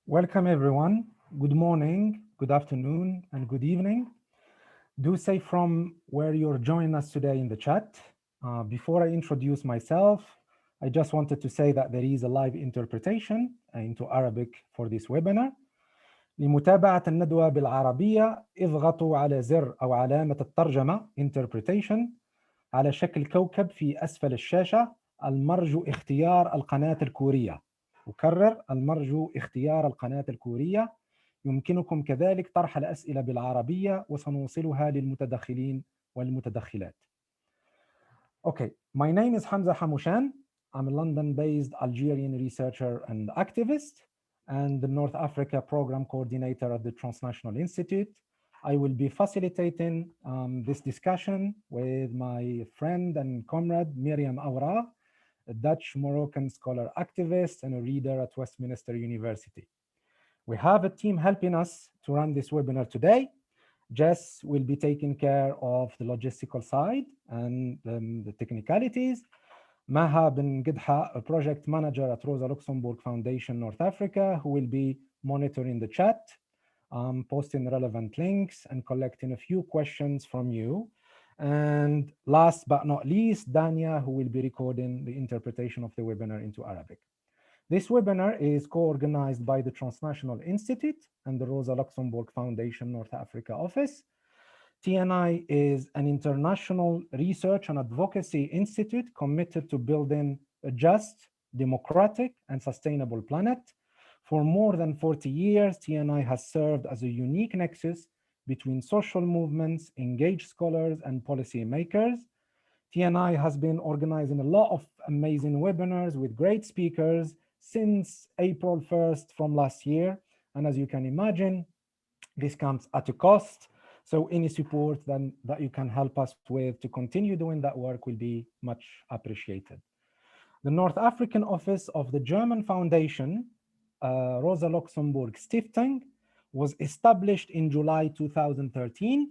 Welcome everyone. Good morning, good afternoon, and good evening. Do say from where you're joining us today in the chat. Before I introduce myself, I just wanted to say that there is a live interpretation into Arabic for this webinar. لمتابعة الندوة بالعربية اضغطوا على زر أو علامة الترجمة interpretation على شكل كوكب في أسفل الشاشة. المرجو اختيار القناة الكورية. أكرر، المرجو اختيار القناة الكورية. يمكنكم كذلك طرح الأسئلة بالعربية وسنوصلها للمتدخلين والمتدخلات. Okay, my name is Hamza Hamouchan. I'm a London-based Algerian researcher and activist and the North Africa Program Coordinator at the Transnational Institute. I will be facilitating this discussion with my friend and comrade Miriam Aura, a Dutch Moroccan scholar activist and a reader at Westminster University. We have a team helping us to run this webinar today. Jess will be taking care of the logistical side and the technicalities. Maha bin Gidha, a project manager at Rosa Luxemburg Foundation North Africa, who will be monitoring the chat, posting relevant links and collecting a few questions from you. And last but not least, Dania, who will be recording the interpretation of the webinar into Arabic. This webinar is co-organized by the Transnational Institute and the Rosa Luxemburg Foundation North Africa office. TNI is an international research and advocacy institute committed to building a just, democratic, and sustainable planet. For more than 40 years, TNI has served as a unique nexus between social movements, engaged scholars, and policy makers. TNI has been organizing a lot of amazing webinars with great speakers since April 1st from last year. And as you can imagine, this comes at a cost. So any support then that you can help us with to continue doing that work will be much appreciated. The North African office of the German Foundation, Rosa Luxemburg Stiftung, was established in July 2013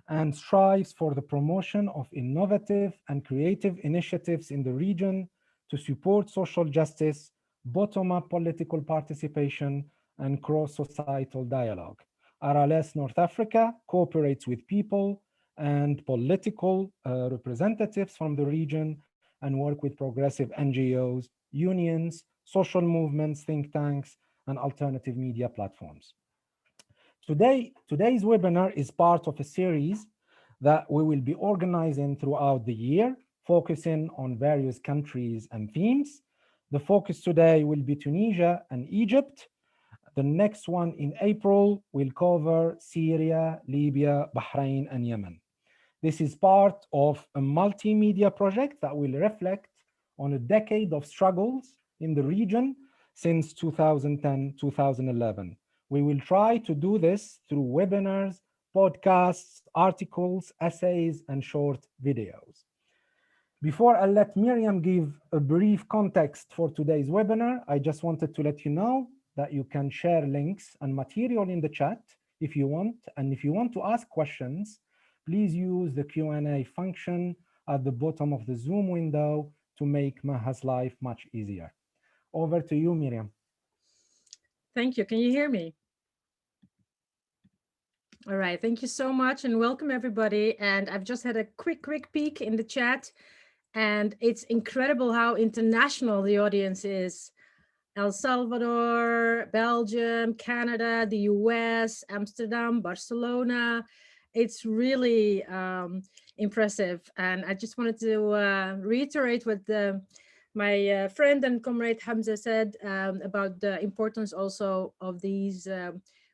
and strives for the promotion of innovative and creative initiatives in the region to support social justice, bottom-up political participation, and cross-societal dialogue. RLS North Africa cooperates with people and political representatives from the region and work with progressive NGOs, unions, social movements, think tanks, and alternative media platforms. Today's webinar is part of a series that we will be organizing throughout the year, focusing on various countries and themes. The focus today will be Tunisia and Egypt. The next one in April will cover Syria, Libya, Bahrain, and Yemen. This is part of a multimedia project that will reflect on a decade of struggles in the region since 2010-2011. We will try to do this through webinars, podcasts, articles, essays, and short videos. Before I let Miriam give a brief context for today's webinar, I just wanted to let you know that you can share links and material in the chat if you want. And if you want to ask questions, please use the Q&A function at the bottom of the Zoom window to make Maha's life much easier. Over to you, Miriam. Thank you. Can you hear me? All right, thank you so much and welcome everybody. And I've just had a quick peek in the chat and it's incredible how international the audience is. El Salvador, Belgium, Canada, the US, Amsterdam, Barcelona. It's really impressive. And I just wanted to reiterate what my friend and comrade Hamza said about the importance also of these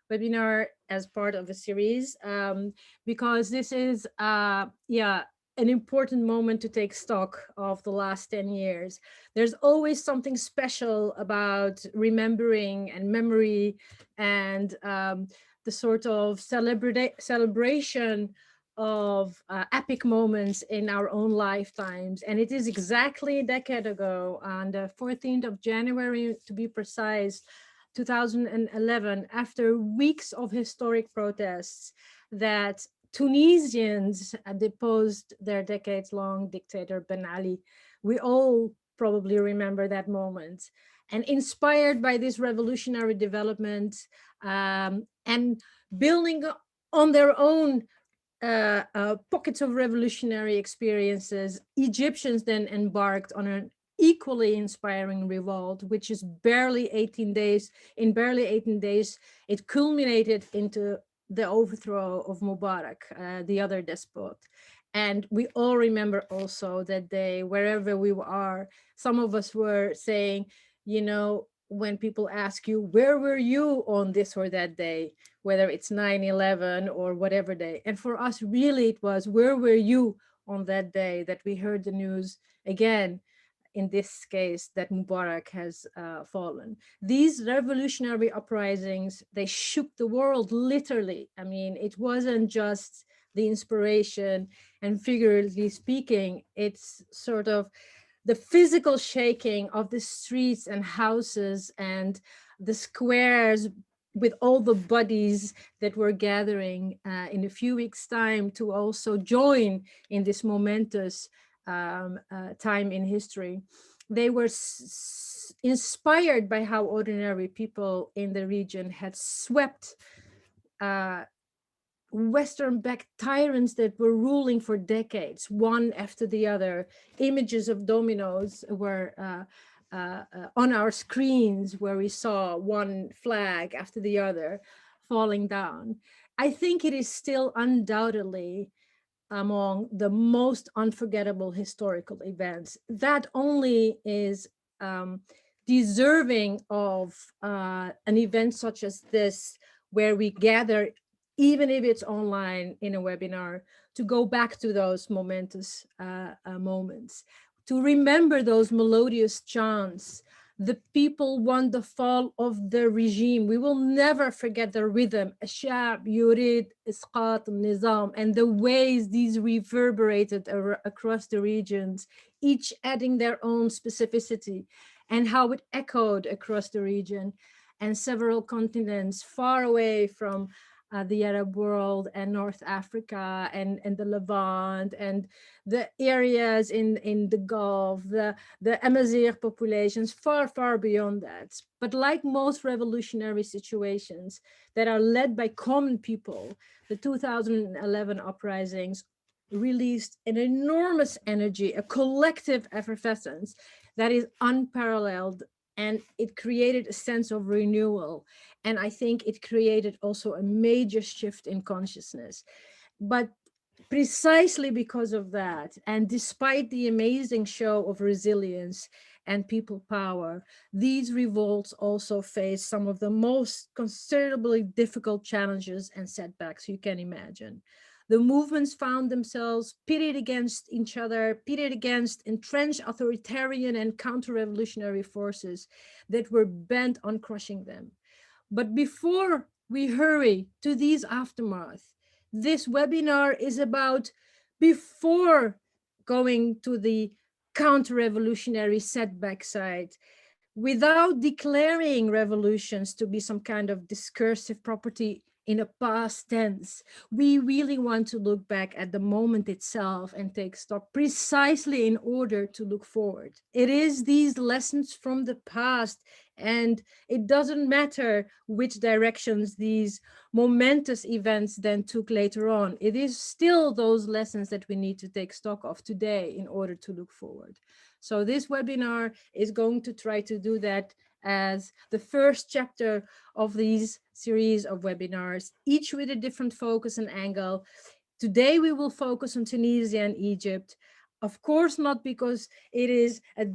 webinar as part of a series, because this is, an important moment to take stock of the last 10 years. There's always something special about remembering and memory and the sort of celebration of epic moments in our own lifetimes. And it is exactly a decade ago, on the 14th of January, to be precise, 2011, after weeks of historic protests, that Tunisians deposed their decades-long dictator Ben Ali. We all probably remember that moment. And inspired by this revolutionary development, and building on their own pockets of revolutionary experiences, Egyptians then embarked on an equally inspiring revolt, which is barely 18 days. In barely 18 days, it culminated into the overthrow of Mubarak, the other despot. And we all remember also that day, wherever we are, some of us were saying, you know, when people ask you, where were you on this or that day, whether it's 9/11 or whatever day. And for us, really, it was, where were you on that day that we heard the news again, in this case, that Mubarak has fallen. These revolutionary uprisings, they shook the world, literally. I mean, it wasn't just the inspiration, and figuratively speaking, it's sort of the physical shaking of the streets and houses and the squares with all the bodies that were gathering in a few weeks' time to also join in this momentous time in history. They were inspired by how ordinary people in the region had swept uh, Western-backed tyrants that were ruling for decades, one after the other. Images of dominoes were on our screens, where we saw one flag after the other falling down. I think it is still undoubtedly among the most unforgettable historical events. That only is deserving of an event such as this, where we gather, even if it's online in a webinar, to go back to those momentous moments, to remember those melodious chants. The people want the fall of the regime. We will never forget the rhythm, الشعب يريد إسقاط النظام, and the ways these reverberated across the regions, each adding their own specificity, and how it echoed across the region and several continents far away from the Arab world and North Africa and the Levant and the areas in the Gulf, the Amazigh populations, far, far beyond that. But like most revolutionary situations that are led by common people, the 2011 uprisings released an enormous energy, a collective effervescence that is unparalleled, and it created a sense of renewal. And I think it created also a major shift in consciousness. But precisely because of that, and despite the amazing show of resilience and people power, these revolts also face some of the most considerably difficult challenges and setbacks you can imagine. The movements found themselves pitted against each other, pitted against entrenched authoritarian and counter-revolutionary forces that were bent on crushing them. But before we hurry to these aftermath, this webinar is about before going to the counter-revolutionary setback side, without declaring revolutions to be some kind of discursive property in a past tense. We really want to look back at the moment itself and take stock precisely in order to look forward. It is these lessons from the past, and it doesn't matter which directions these momentous events then took later on. It is still those lessons that we need to take stock of today in order to look forward. So this webinar is going to try to do that as the first chapter of these series of webinars, each with a different focus and angle. Today we will focus on Tunisia and Egypt. Of course, not because it is a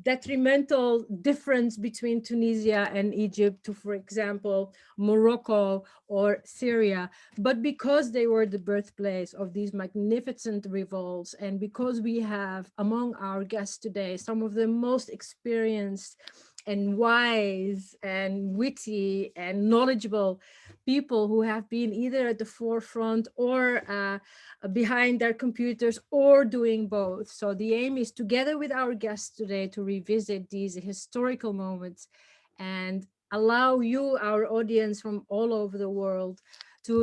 detrimental difference between Tunisia and Egypt to, for example, Morocco or Syria, but because they were the birthplace of these magnificent revolts, and because we have among our guests today some of the most experienced and wise and witty and knowledgeable people who have been either at the forefront or behind their computers or doing both. So the aim is, together with our guests today, to revisit these historical moments and allow you, our audience from all over the world, to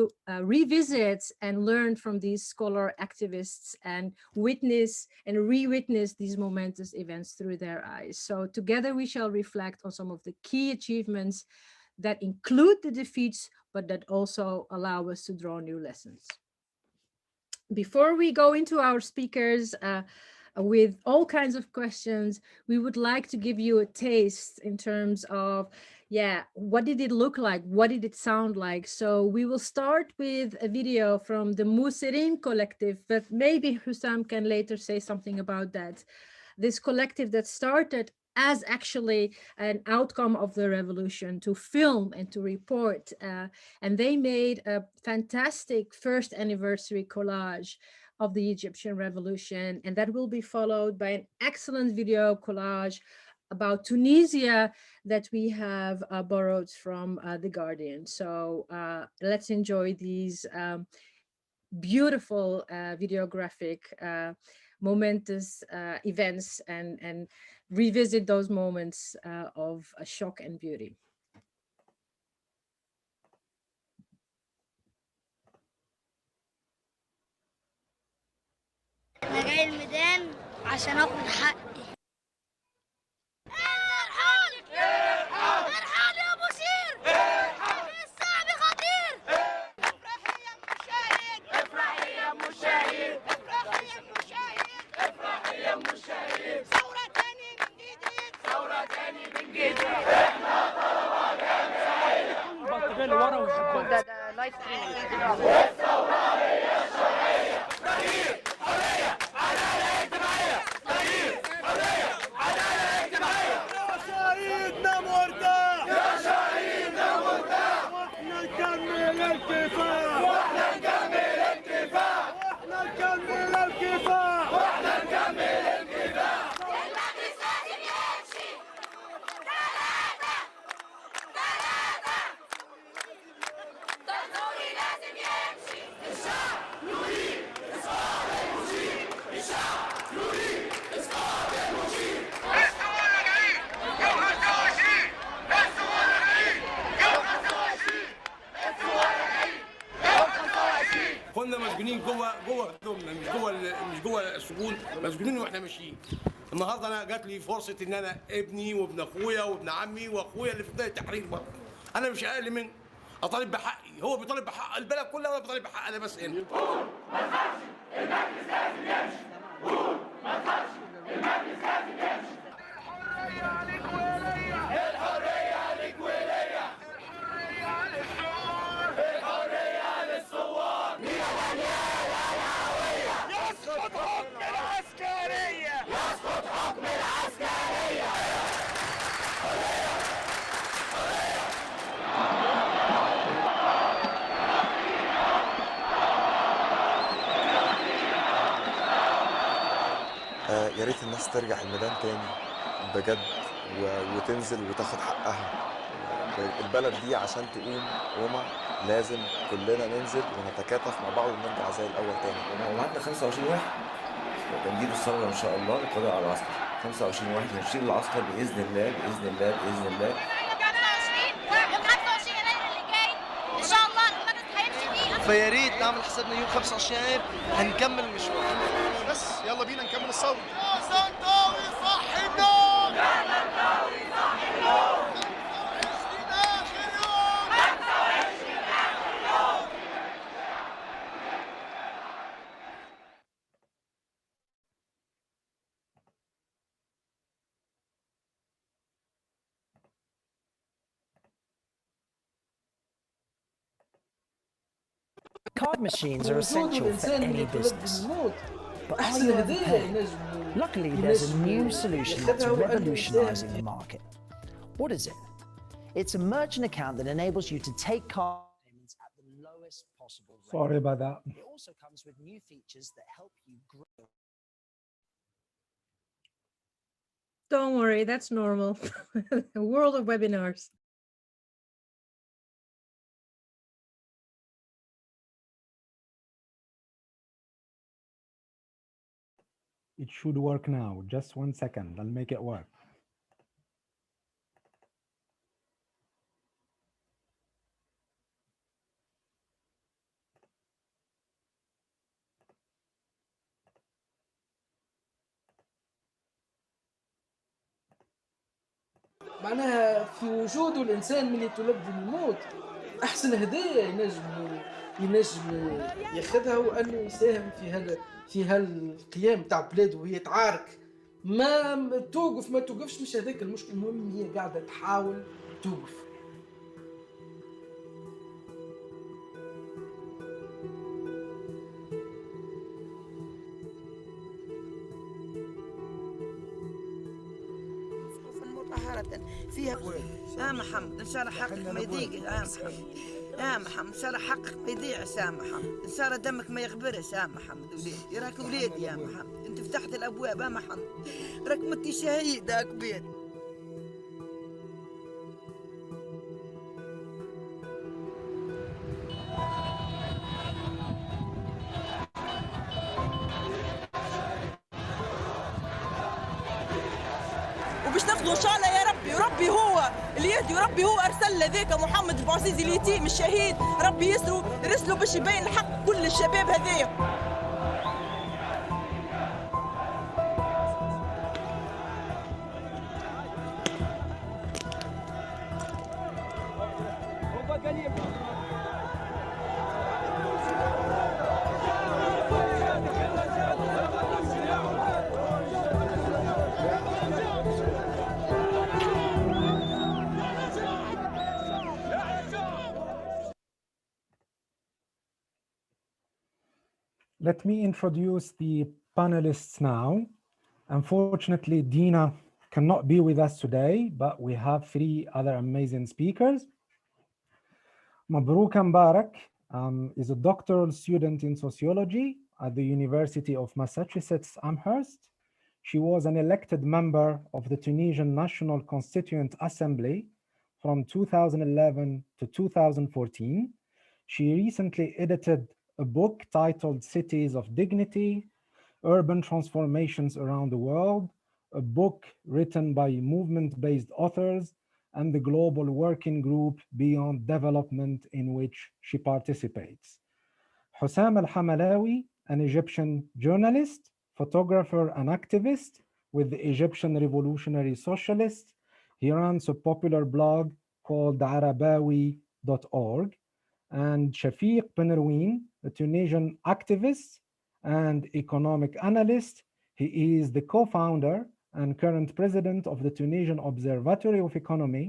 revisit and learn from these scholar activists and witness and re-witness these momentous events through their eyes. So together we shall reflect on some of the key achievements that include the defeats, but that also allow us to draw new lessons. Before we go into our speakers with all kinds of questions, we would like to give you a taste in terms of, what did it look like? What did it sound like? So we will start with a video from the Muserin collective, but maybe Hussam can later say something about that. This collective that started as actually an outcome of the revolution to film and to report. And they made a fantastic first anniversary collage of the Egyptian revolution. And that will be followed by an excellent video collage about Tunisia that we have borrowed from The Guardian. So let's enjoy these beautiful videographic momentous events and revisit those moments of shock and beauty. أنا جاي الميدان عشان آخد حقي. ارحل يا أبو سير. الصعب خطير. افرحي يا مشاهد. افرحي يا مشاهد. افرحي يا مشاهد. افرحي يا مشاهد. ثورة تاني من جديد. ثورة تاني من جديد. احنا طلبة جماهير. البنطلون ورا والجبان. ده لايف ستريمينج. الثورة هي الشرعية. تغيير. حرية. عدالة اجتماعية. تغيير. حرية. عدالة اجتماعية. يا شهيدنا مرتاح. يا شهيدنا مرتاح. واحنا نكمل الكفاح. واحنا نكمل الكفاح. واحنا نكمل الكفاح. واحنا نكمل الكفاح. المجلس لازم يمشي. ثلاثة. دستوري لازم يمشي. الشعب يريد إسقاط المشير. الشعب يريد إسقاط المشير. الثورة جايين يوم 25. الثورة جايين يوم 25. الثورة جايين يوم 25. كنا مسجونين جوه هدومنا، مش جوه السجون، مسجونين واحنا ماشيين. النهارده انا جات لي فرصه ان انا ابني وابن اخويا وابن عمي واخويا اللي في بدايه التحرير برضه، انا مش اقل من اطالب بحقي، هو بيطالب بحق البلد كلها وانا بطالب بحق انا بس هنا. قول ما تخافش المجلس لازم يمشي. قول ما تخافش المجلس لازم يمشي. الحريه عليك وليا. الحريه عليك وليا. الحريه للثوار. الحريه للثوار. يسقط حكم العسكريه. يسقط حكم العسكريه. يا ريت الناس ترجع الميدان تاني بجد وتنزل وتاخد حقها. البلد دي عشان تقوم قومة لازم كلنا ننزل ونتكاتف مع بعض ونرجع زي الأول تاني. ومعدنا 25 واحد وتمديد الثورة إن شاء الله للقضاء على العسكر. 25 واحد هنشيل العسكر بإذن الله بإذن الله بإذن الله. 25 يناير اللي جاي إن شاء الله المجلس هيمشي فيه. فيا ريت نعمل حسابنا يوم 25 يناير هنكمل المشوار. بس يلا بينا نكمل الثورة. يا زنطاوي صحي النوم. يا زنطاوي صحي النوم. 25 آخر يوم. 25 آخر يوم. Card machines are essential for any business. But are you overpaying? Luckily, there's a new solution that's revolutionizing the market. What is it? It's a merchant account that enables you to take card payments at the lowest possible rate. Sorry about that. It also comes with new features that help you grow. Don't worry, that's normal. A world of webinars. It should work now. Just 1 second. I'll make it work. معناها في وجوده الانسان من يتولد الموت احسن هديه ينجم ياخذها، وانه يساهم في هالقيام تاع بلاده وهي تعارك. ما توقف ما توقفش مش هذاك المشكل، المهم هي قاعده تحاول توقف. مطهرة فيها يا محمد ان شاء الله حقك ما يضيق يا محمد، يا محمد ان شاء الله حقك ما يضيعش يا محمد، ان شاء الله دمك ما يغبرش يا محمد. وليدي راك وليدي يا محمد، انت فتحت الابواب يا محمد، راك متي شهيد يا كبير. وباش ناخذوا ان شاء الله يا ربي، وربي هو اللي يهدي، وربي هو ارسل ذاك محمد البوعزيزي اليتيم الشهيد، ربي يرسلوا باش يبين الحق كل الشباب هذايا. Let me introduce the panelists now. Unfortunately, Dina cannot be with us today, but we have three other amazing speakers. Mubarak Mubarak is a doctoral student in sociology at the University of Massachusetts Amherst. She was an elected member of the Tunisian National Constituent Assembly from 2011 to 2014. She recently edited a book titled Cities of Dignity, Urban Transformations Around the World, a book written by movement-based authors, and the global working group Beyond Development in which she participates. Hussam al-Hamalawi, an Egyptian journalist, photographer, and activist with the Egyptian Revolutionary Socialists. He runs a popular blog called arabawi.org. And Shafiq Penirwin, a Tunisian activist and economic analyst. He is the co-founder and current president of the Tunisian Observatory of Economy.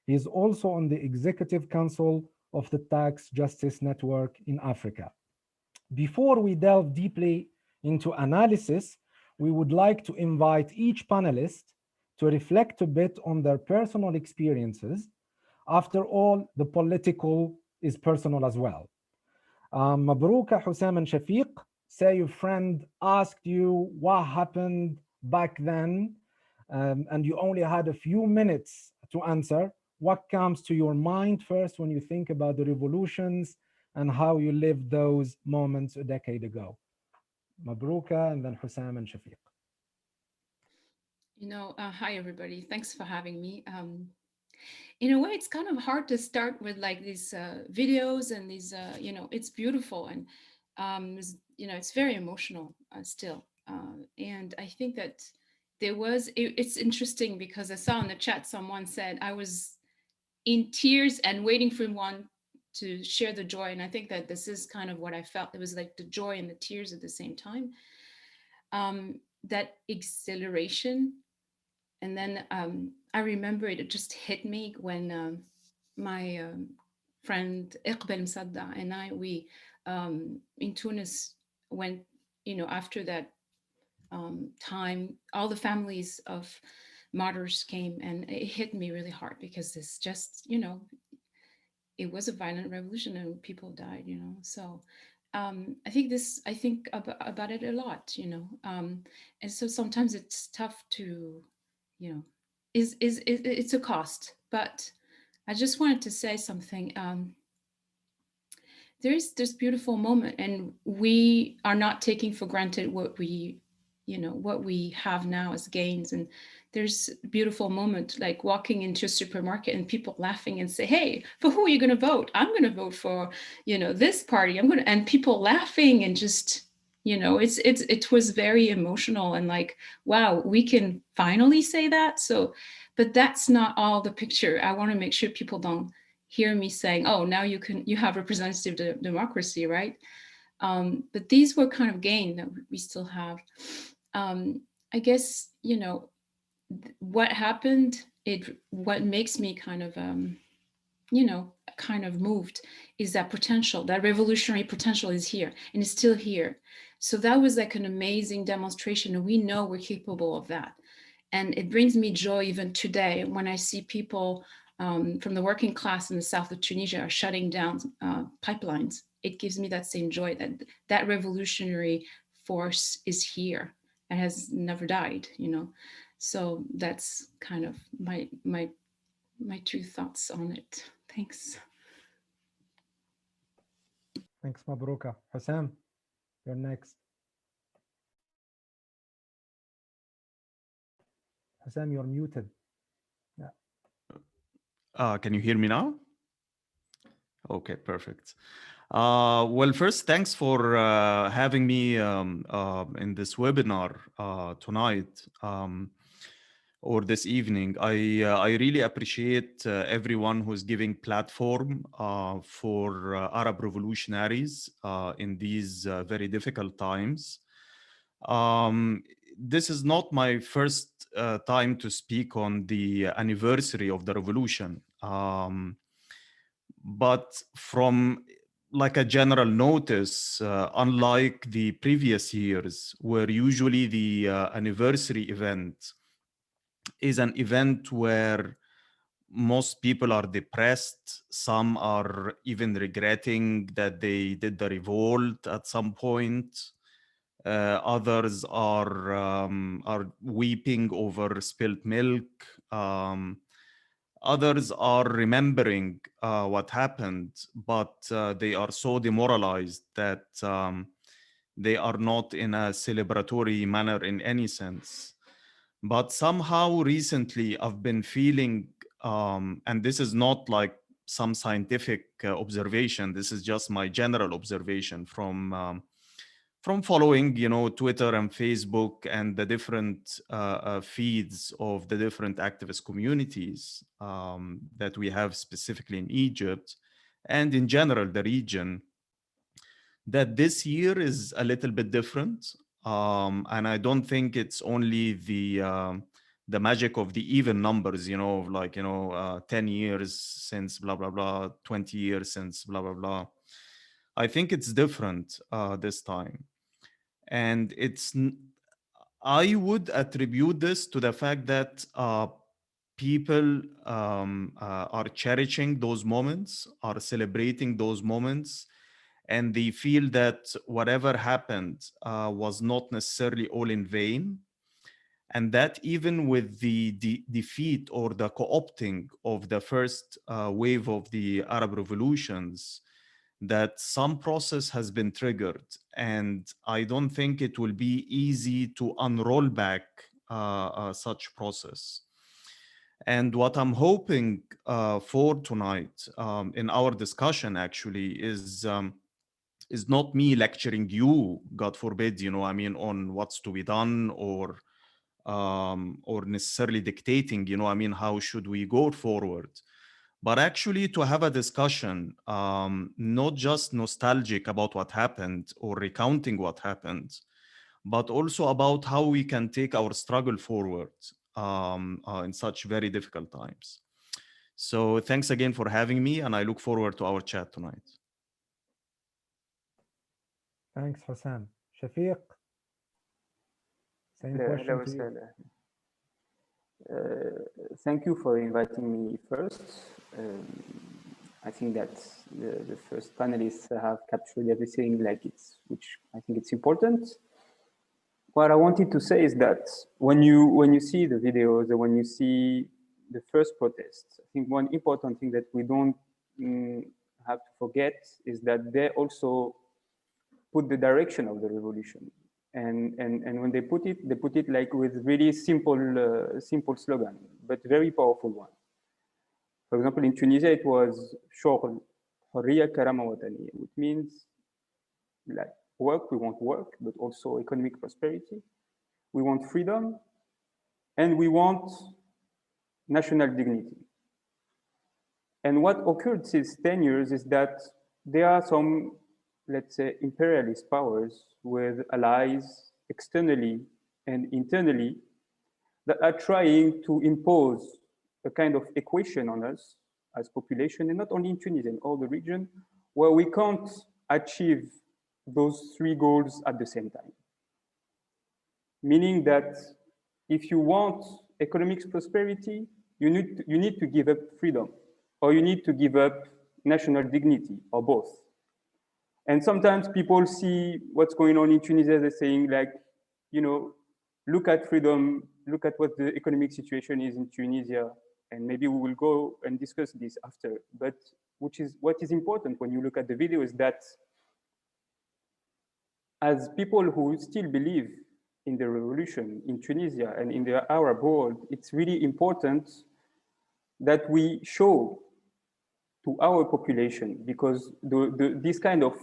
He is also on the executive council of the Tax Justice Network in Africa. Before we delve deeply into analysis, we would like to invite each panelist to reflect a bit on their personal experiences. After all, the political is personal as well. Mabrouka, Hussam, and Shafiq, say your friend asked you what happened back then, and you only had a few minutes to answer. What comes to your mind first when you think about the revolutions and how you lived those moments a decade ago? Mabrouka, and then Hussam and Shafiq. Hi everybody. Thanks for having me. In a way, it's kind of hard to start with like these videos and these, it's beautiful and, it's very emotional still. And I think that it's interesting because I saw in the chat someone said I was in tears and waiting for one to share the joy. And I think that this is kind of what I felt. It was like the joy and the tears at the same time. That exhilaration. And then I remember it just hit me when my friend Iqbal Msadda and we in Tunis went, after that time, all the families of martyrs came, and it hit me really hard because it's just, it was a violent revolution and people died, so I think about it a lot, and so sometimes it's tough to, it's a cost. But I just wanted to say something. There's this beautiful moment, and we are not taking for granted what we have now as gains. And there's a beautiful moment, like walking into a supermarket and people laughing and say, "Hey, for who are you going to vote?" "I'm going to vote for, this party. And people laughing and just, it was very emotional and like, wow, we can finally say that. So, But that's not all the picture. I want to make sure people don't hear me saying, oh, now you have representative democracy, right? But these were kind of gain that we still have. I guess, you know, what happened, what makes me kind of, you know, kind of moved is that potential, that revolutionary potential is here and it's still here. So that was like an amazing demonstration, and we know we're capable of that. And it brings me joy even today when I see people from the working class in the south of Tunisia are shutting down pipelines. It gives me that same joy that that revolutionary force is here and has never died, you know. So that's kind of my two thoughts on it. Thanks. Thanks, Mabruka. Hussam, you're next. Hussam, you're muted. Yeah. Can you hear me now? Okay, perfect. Well, first, thanks for having me in this webinar tonight or this evening. I really appreciate everyone who's giving platform for Arab revolutionaries in these very difficult times. This is not my first time to speak on the anniversary of the revolution. But from like a general notice, unlike the previous years, where usually the anniversary event is an event where most people are depressed, some are even regretting that they did the revolt at some point. Others are weeping over spilled milk. Others are remembering what happened, but they are so demoralized that they are not in a celebratory manner in any sense. But somehow recently I've been feeling, and this is not like some scientific observation, this is just my general observation from following, you know, Twitter and Facebook and the different feeds of the different activist communities that we have specifically in Egypt and in general the region, that this year is a little bit different. And I don't think it's only the magic of the even numbers, you know, like, you know, 10 years since blah, blah, blah, 20 years since blah, blah, blah. I think it's different this time. And I would attribute this to the fact that people are cherishing those moments, are celebrating those moments, and they feel that whatever happened was not necessarily all in vain. And that even with the defeat or the co-opting of the first wave of the Arab revolutions, that some process has been triggered. And I don't think it will be easy to unroll back such process. And what I'm hoping for tonight in our discussion actually is not me lecturing you, God forbid, you know, I mean, on what's to be done or necessarily dictating, you know, I mean, how should we go forward? But actually to have a discussion, not just nostalgic about what happened or recounting what happened, but also about how we can take our struggle forward in such very difficult times. So thanks again for having me, and I look forward to our chat tonight. Thanks, Hussam. Shafiq, same question to you. Thank you for inviting me first. I think that the first panelists have captured everything like which I think it's important. What I wanted to say is that when you see the videos and when you see the first protests, I think one important thing that we don't have to forget is that they also put the direction of the revolution. And when they put it like with really simple slogan, but very powerful one. For example, in Tunisia, it was شغل حرية كرامة وطنية, which means like work, we want work, but also economic prosperity. We want freedom, and we want national dignity. And what occurred since 10 years is that there are some, let's say, imperialist powers with allies externally and internally that are trying to impose a kind of equation on us as population, and not only in Tunisia, in all the region, where we can't achieve those three goals at the same time. Meaning that if you want economic prosperity, you need to give up freedom, or you need to give up national dignity, or both. And sometimes people see what's going on in Tunisia, they're saying like, you know, look at freedom, look at what the economic situation is in Tunisia, and maybe we will go and discuss this after. But what is important when you look at the video is that as people who still believe in the revolution in Tunisia and in the Arab world, it's really important that we show to our population, because this kind of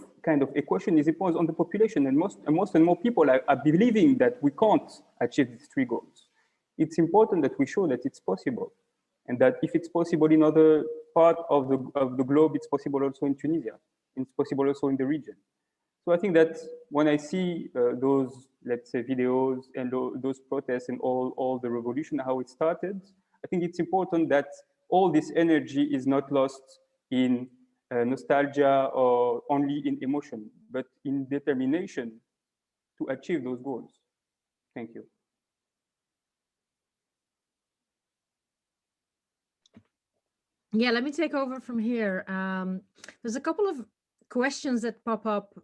equation is imposed on the population, and more and more people are believing that we can't achieve these three goals. It's important that we show that it's possible, and that if it's possible in other parts of the globe, it's possible also in Tunisia, it's possible also in the region. So I think that when I see those, let's say, videos and those protests and all the revolution, how it started, I think it's important that all this energy is not lost in nostalgia or only in emotion, but in determination to achieve those goals. Thank you. Yeah, let me take over from here. There's a couple of questions that pop up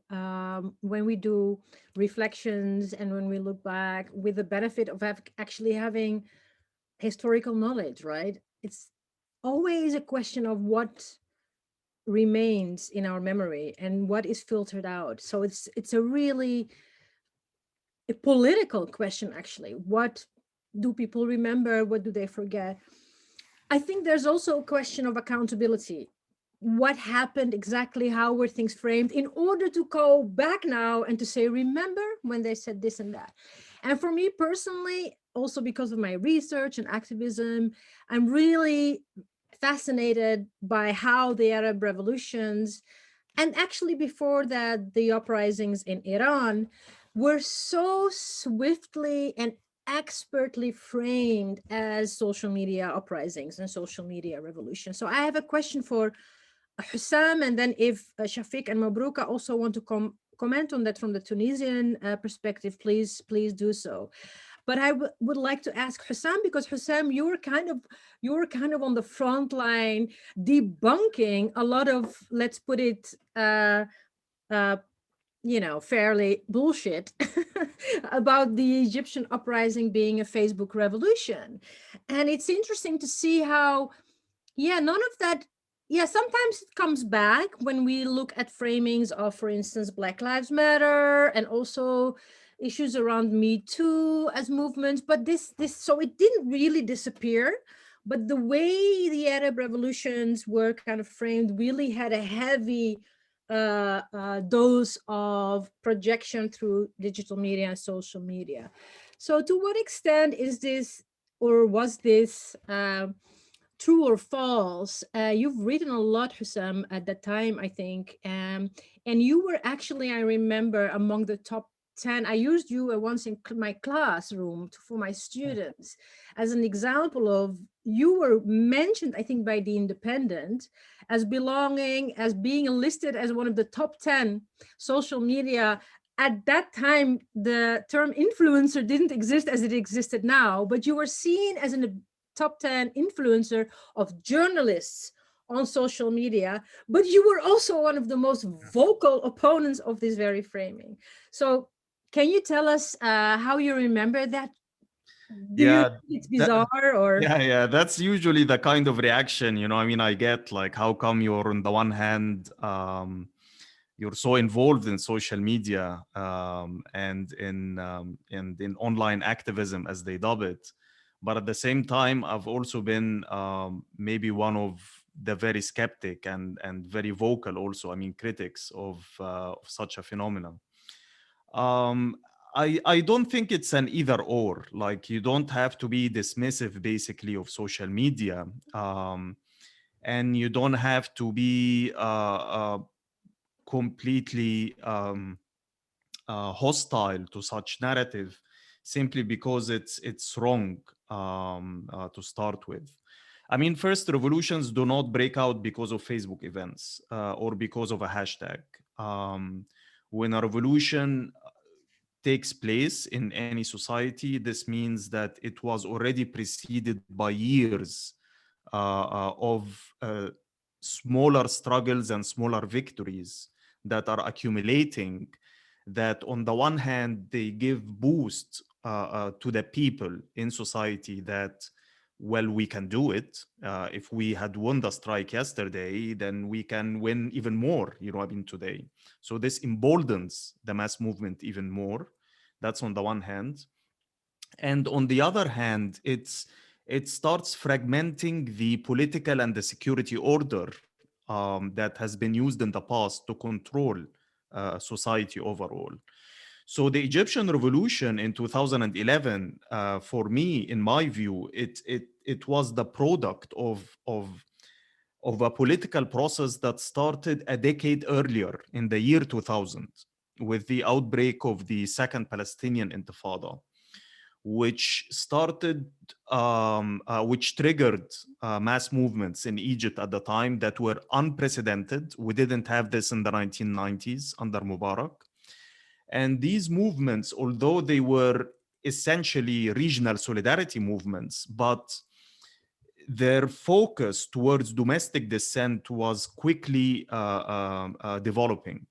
when we do reflections and when we look back, with the benefit of actually having historical knowledge, right? It's always a question of what remains in our memory and what is filtered out. So it's a really a political question, actually. What do people remember? What do they forget? I think there's also a question of accountability. What happened exactly? How were things framed in order to go back now and to say, remember when they said this and that? And for me personally, also because of my research and activism, I'm really fascinated by how the Arab revolutions, and actually before that, the uprisings in Iran, were so swiftly and expertly framed as social media uprisings and social media revolution. So I have a question for Hussam, and then if Shafiq and Mabrouka also want to comment on that from the Tunisian perspective, please do so. But I would like to ask Hussam, because Hussam, you were kind of on the front line debunking a lot of, let's put it, you know, fairly bullshit about the Egyptian uprising being a Facebook revolution. And it's interesting to see how, yeah, none of that, yeah, sometimes it comes back when we look at framings of, for instance, Black Lives Matter and also issues around Me Too as movements, but so it didn't really disappear, but the way the Arab revolutions were kind of framed really had a heavy dose of projection through digital media and social media. So to what extent is this, or was this true or false? You've written a lot, Hussam, at that time, I think, and you were actually, I remember, among the top 10. I used you once in my classroom for my students as an example of, you were mentioned, I think, by The Independent as belonging, as being listed as one of the top 10 social media. At that time, the term influencer didn't exist as it existed now, but you were seen as a top 10 influencer of journalists on social media, but you were also one of the most vocal opponents of this very framing. So can you tell us how you remember that? Do you think it's bizarre or? Yeah, that's usually the kind of reaction, you know, I mean, I get like, how come you're on the one hand, you're so involved in social media and in online activism, as they dub it. But at the same time, I've also been maybe one of the very skeptic and very vocal also, I mean, critics of such a phenomenon. I don't think it's an either or. Like, you don't have to be dismissive basically of social media, and you don't have to be completely hostile to such narrative simply because it's wrong to start with. I mean, first, revolutions do not break out because of Facebook events or because of a hashtag. When a revolution takes place in any society, this means that it was already preceded by years of smaller struggles and smaller victories that are accumulating, that on the one hand, they give boost to the people in society that, well, we can do it. If we had won the strike yesterday, then we can win even more, today. So this emboldens the mass movement even more. That's on the one hand. And on the other hand, it starts fragmenting the political and the security order that has been used in the past to control society overall. So the Egyptian revolution in 2011, for me, in my view, it was the product of a political process that started a decade earlier, in the year 2000, with the outbreak of the Second Palestinian Intifada, which triggered mass movements in Egypt at the time that were unprecedented. We didn't have this in the 1990s under Mubarak. And these movements, although they were essentially regional solidarity movements, but their focus towards domestic dissent was quickly developing.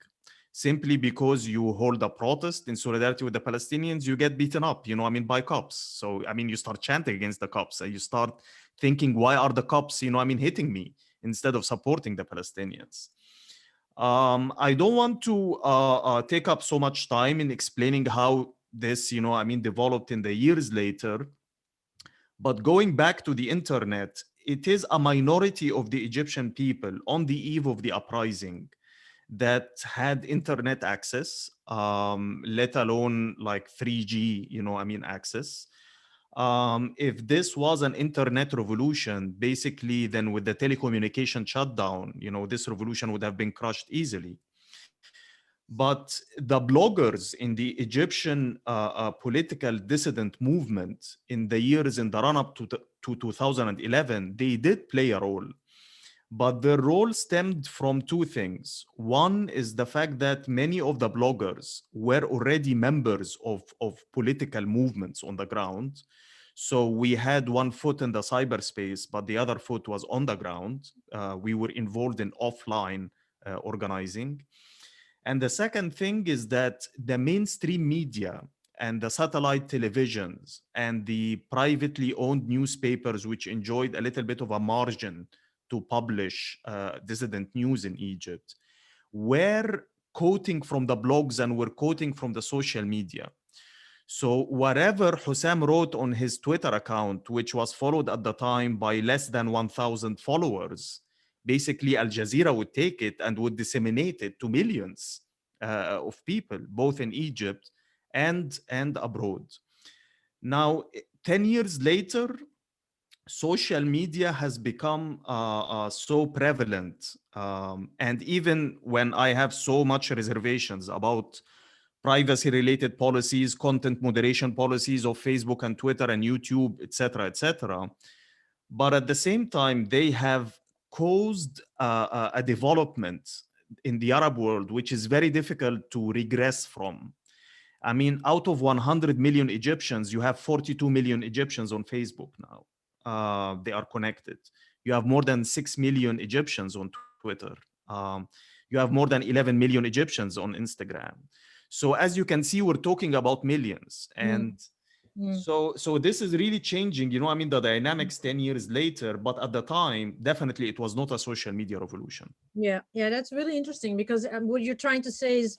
Simply because you hold a protest in solidarity with the Palestinians, you get beaten up, by cops. So, you start chanting against the cops, and you start thinking, why are the cops, hitting me instead of supporting the Palestinians? I don't want to take up so much time in explaining how this, developed in the years later. But going back to the internet, it is a minority of the Egyptian people on the eve of the uprising that had internet access, let alone like 3G, access. If this was an internet revolution, basically, then with the telecommunication shutdown, this revolution would have been crushed easily. But the bloggers in the Egyptian political dissident movement in the years in the run-up to 2011, they did play a role. But their role stemmed from two things. One is the fact that many of the bloggers were already members of political movements on the ground. So we had one foot in the cyberspace, but the other foot was on the ground. We were involved in offline organizing. And the second thing is that the mainstream media and the satellite televisions and the privately owned newspapers, which enjoyed a little bit of a margin to publish dissident news in Egypt, were quoting from the blogs and were quoting from the social media. So whatever Hussam wrote on his Twitter account, which was followed at the time by less than 1,000 followers, basically Al Jazeera would take it and would disseminate it to millions of people, both in Egypt and abroad. Now, 10 years later, social media has become so prevalent. And even when I have so much reservations about privacy-related policies, content moderation policies of Facebook and Twitter and YouTube, etc., but at the same time, they have caused a development in the Arab world, which is very difficult to regress from. I mean, out of 100 million Egyptians, you have 42 million Egyptians on Facebook now. They are connected. You have more than 6 million Egyptians on Twitter. You have more than 11 million Egyptians on Instagram. So as you can see, we're talking about millions. And so this is really changing, the dynamics 10 years later. But at the time, definitely it was not a social media revolution. Yeah, that's really interesting, because what you're trying to say is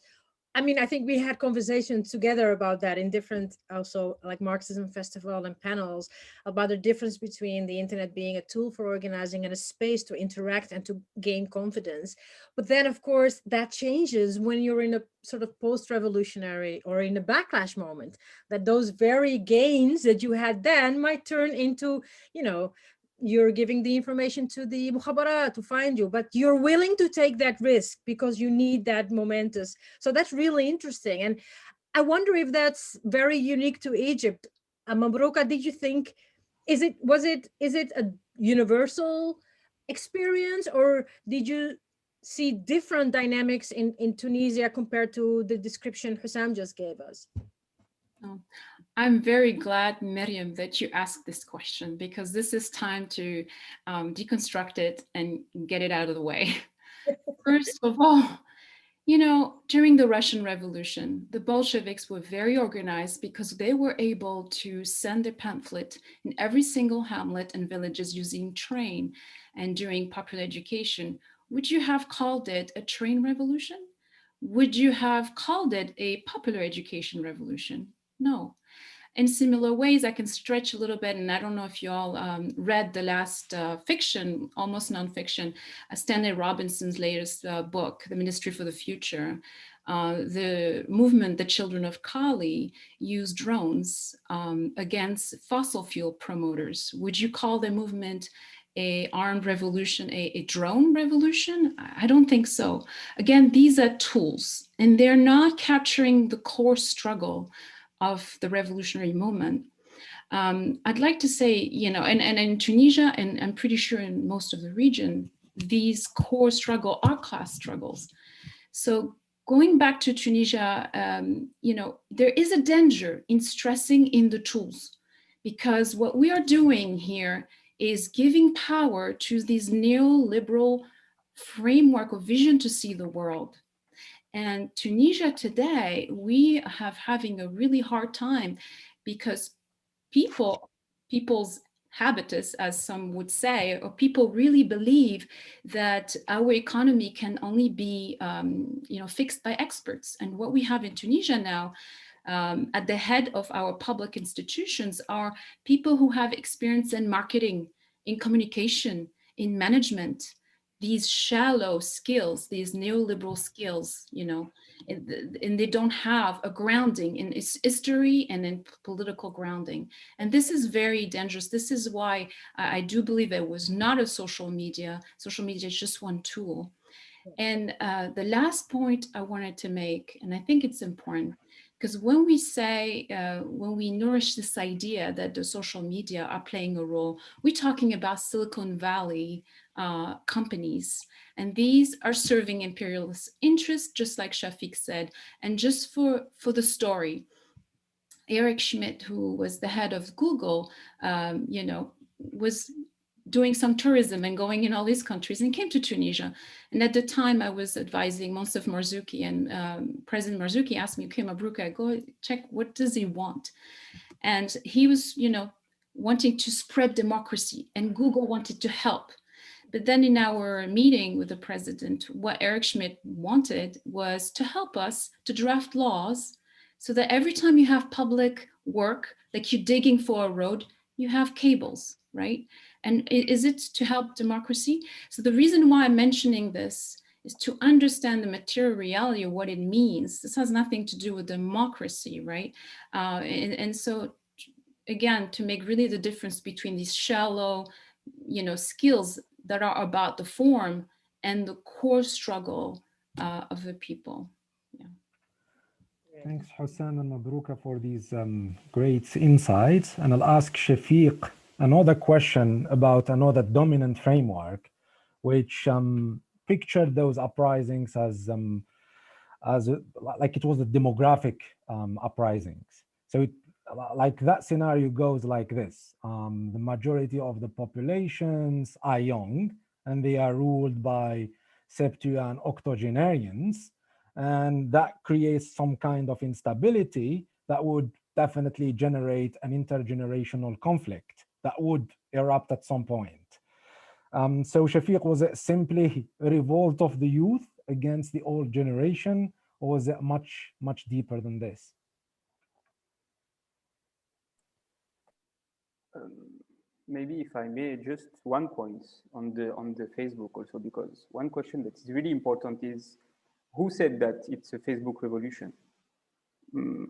I mean, I think we had conversations together about that in different, also like Marxism Festival and panels, about the difference between the internet being a tool for organizing and a space to interact and to gain confidence. But then, of course, that changes when you're in a sort of post-revolutionary or in a backlash moment, that those very gains that you had then might turn into, you know, you're giving the information to the Mubarak to find you, but you're willing to take that risk because you need that momentous. So that's really interesting. And I wonder if that's very unique to Egypt. Mabrouka, did you think, is it a universal experience, or did you see different dynamics in Tunisia compared to the description Hussam just gave us? Oh, I'm very glad, Miriam, that you asked this question, because this is time to deconstruct it and get it out of the way. First of all, you know, during the Russian Revolution, the Bolsheviks were very organized because they were able to send their pamphlet in every single hamlet and villages using train and during popular education. Would you have called it a train revolution? Would you have called it a popular education revolution? No. In similar ways, I can stretch a little bit, and I don't know if you all read the last fiction, almost nonfiction, Stanley Robinson's latest book, The Ministry for the Future. The movement, the Children of Kali, used drones against fossil fuel promoters. Would you call the movement a armed revolution, a drone revolution? I don't think so. Again, these are tools, and they're not capturing the core struggle of the revolutionary moment. I'd like to say, you know, and in Tunisia, and I'm pretty sure in most of the region, these core struggle are class struggles. So going back to Tunisia, you know, there is a danger in stressing in the tools, because what we are doing here is giving power to this neoliberal framework of vision to see the world. And Tunisia today, we have having a really hard time because people's habitus, as some would say, or people really believe that our economy can only be you know, fixed by experts. And what we have in Tunisia now, at the head of our public institutions, are people who have experience in marketing, in communication, in management, these shallow skills, these neoliberal skills, you know, and they don't have a grounding in history and in political grounding. And this is very dangerous. This is why I do believe it was not a social media. Social media is just one tool. And the last point I wanted to make, and I think it's important, because when we say, when we nourish this idea that the social media are playing a role, we're talking about Silicon Valley companies. And these are serving imperialist interests, just like Shafiq said. And just for the story, Eric Schmidt, who was the head of Google, you know, was doing some tourism and going in all these countries and came to Tunisia. And at the time I was advising Monsef Marzouki, and President Marzouki asked me, okay, Mabrouka, go check, what does he want? And he was, you know, wanting to spread democracy, and Google wanted to help. But then in our meeting with the president, what Eric Schmidt wanted was to help us to draft laws so that every time you have public work, like you're digging for a road, you have cables, right? And is it to help democracy? So the reason why I'm mentioning this is to understand the material reality of what it means. This has nothing to do with democracy, right? And so again, to make really the difference between these shallow, you know, skills that are about the form and the core struggle of the people. Yeah. Thanks, Hussam and Mabrouka, for these great insights. And I'll ask Shafiq another question about another dominant framework, which pictured those uprisings as like it was a demographic uprisings. So like that scenario goes like this. The majority of the populations are young, and they are ruled by septu and octogenarians. And that creates some kind of instability that would definitely generate an intergenerational conflict that would erupt at some point. So Shafiq, was it simply a revolt of the youth against the old generation, or was it much deeper than this? Maybe if I may, just one point on the Facebook also, because one question that is really important is who said that it's a Facebook revolution?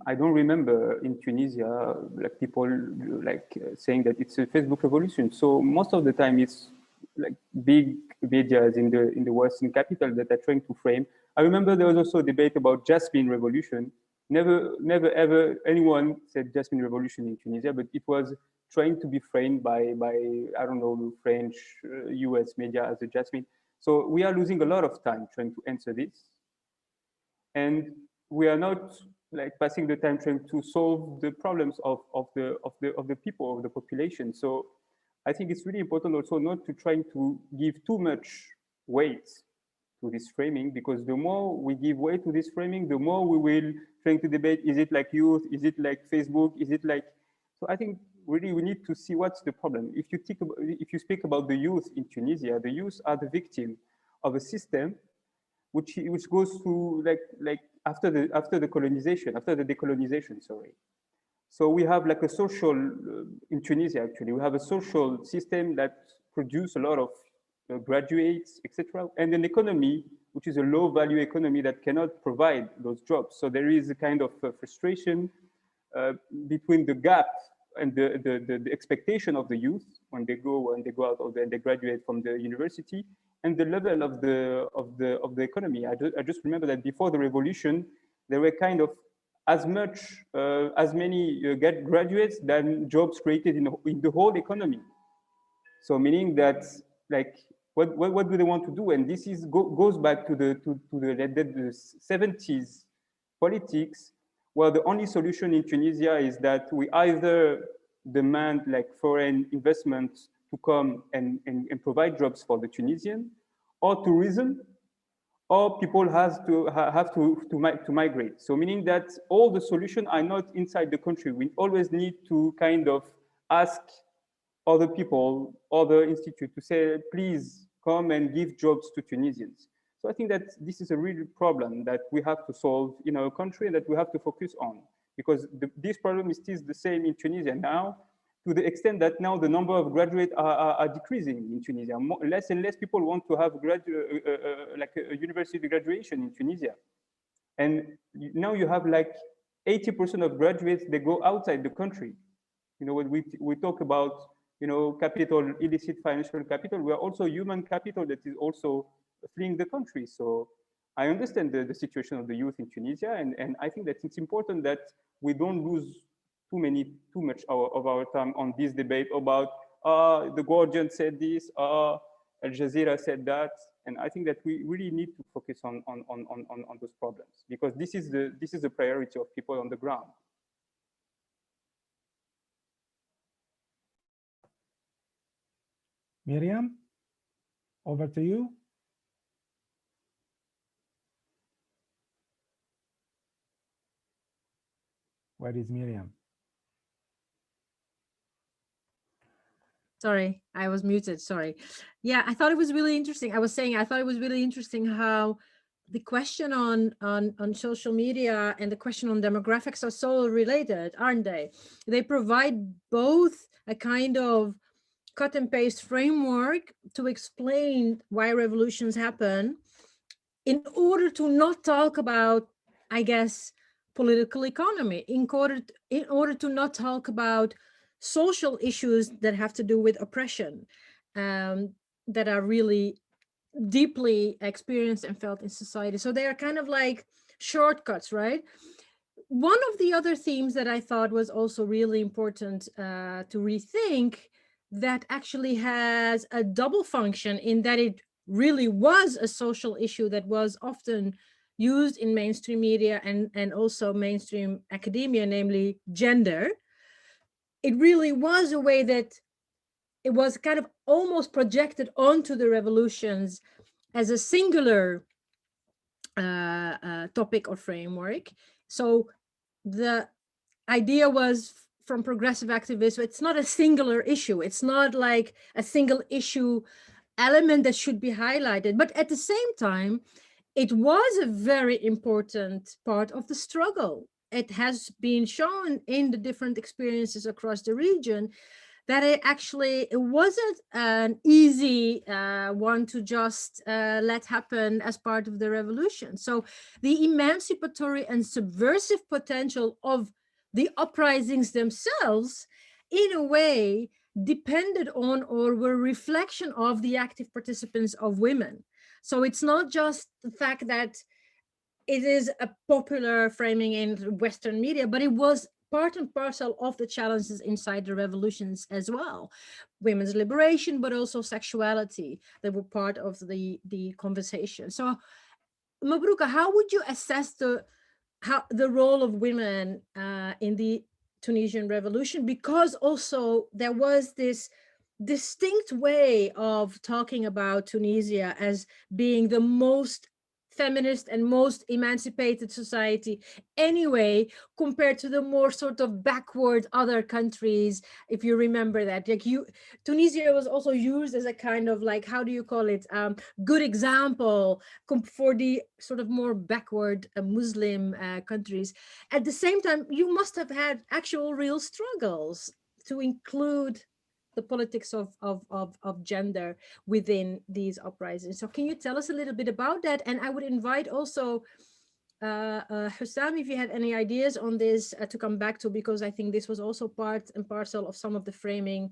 I don't remember in Tunisia like people saying that it's a Facebook revolution. So most of the time it's like big medias in the Western capital that are trying to frame. I remember there was also a debate about Jasmine Revolution. Never ever anyone said Jasmine Revolution in Tunisia, but it was trying to be framed by I don't know, French, US media as a Jasmine. So we are losing a lot of time trying to answer this. And we are not like passing the time trying to solve the problems of the people, of the population. So I think it's really important also not to try to give too much weight to this framing, because the more we give weight to this framing, the more we will trying to debate, is it like youth? Is it like Facebook? Is it like, so I think really we need to see what's the problem. If you speak about the youth in Tunisia, the youth are the victim of a system which goes through like after the decolonization, sorry. So we have like a social, in Tunisia actually, we have a social system that produces a lot of graduates, etc., and an economy which is a low value economy that cannot provide those jobs. So there is a kind of frustration between the gap and the expectation of the youth when they go out or when they graduate from the university, and the level of the economy. I just remember that before the revolution, there were kind of as many graduates than jobs created in the whole economy. So meaning that like what do they want to do? And this goes back to the 70s politics, where the only solution in Tunisia is that we either demand like foreign investment to come and provide jobs for the Tunisian, or tourism, or people have to migrate. So meaning that all the solutions are not inside the country. We always need to kind of ask other people, other institutes to say, please come and give jobs to Tunisians. So I think that this is a real problem that we have to solve in our country and that we have to focus on, because this problem is still the same in Tunisia now, to the extent that now the number of graduates are decreasing in Tunisia. Less and less people want to have like a university graduation in Tunisia. And now you have like 80% of graduates, they go outside the country. You know, when we talk about, you know, capital, illicit financial capital, we are also human capital that is also fleeing the country. So I understand the situation of the youth in Tunisia, and I think that it's important that we don't lose too much of our time on this debate about the Guardian said this, Al Jazeera said that, and I think that we really need to focus on those problems, because this is the priority of people on the ground. Miriam, over to you. Where is Miriam? Sorry, I was muted, sorry. Yeah, I thought it was really interesting. I was saying, I thought it was really interesting how the question on social media and the question on demographics are so related, aren't they? They provide both a kind of cut and paste framework to explain why revolutions happen, in order to not talk about, I guess, political economy, in order to not talk about social issues that have to do with oppression, that are really deeply experienced and felt in society. So they are kind of like shortcuts, right? One of the other themes that I thought was also really important to rethink, that actually has a double function in that it really was a social issue that was often used in mainstream media and also mainstream academia, namely gender. It really was a way that it was kind of almost projected onto the revolutions as a singular topic or framework. So the idea was from progressive activists, it's not a singular issue. It's not like a single issue element that should be highlighted. But at the same time, it was a very important part of the struggle. It has been shown in the different experiences across the region that it wasn't an easy one to just let happen as part of the revolution. So the emancipatory and subversive potential of the uprisings themselves, in a way, depended on or were reflection of the active participants of women. So it's not just the fact that it is a popular framing in Western media, but it was part and parcel of the challenges inside the revolutions as well. Women's liberation, but also sexuality, they were part of the conversation. So Mabruka, how would you assess the role of women in the Tunisian revolution? Because also there was this distinct way of talking about Tunisia as being the most feminist and most emancipated society anyway, compared to the more sort of backward other countries. If you remember that, like Tunisia was also used as a kind of like, how do you call it, good example for the sort of more backward Muslim countries. At the same time, you must have had actual real struggles to include the politics of gender within these uprisings. So can you tell us a little bit about that? And I would invite also Hussam, if you had any ideas on this to come back to, because I think this was also part and parcel of some of the framing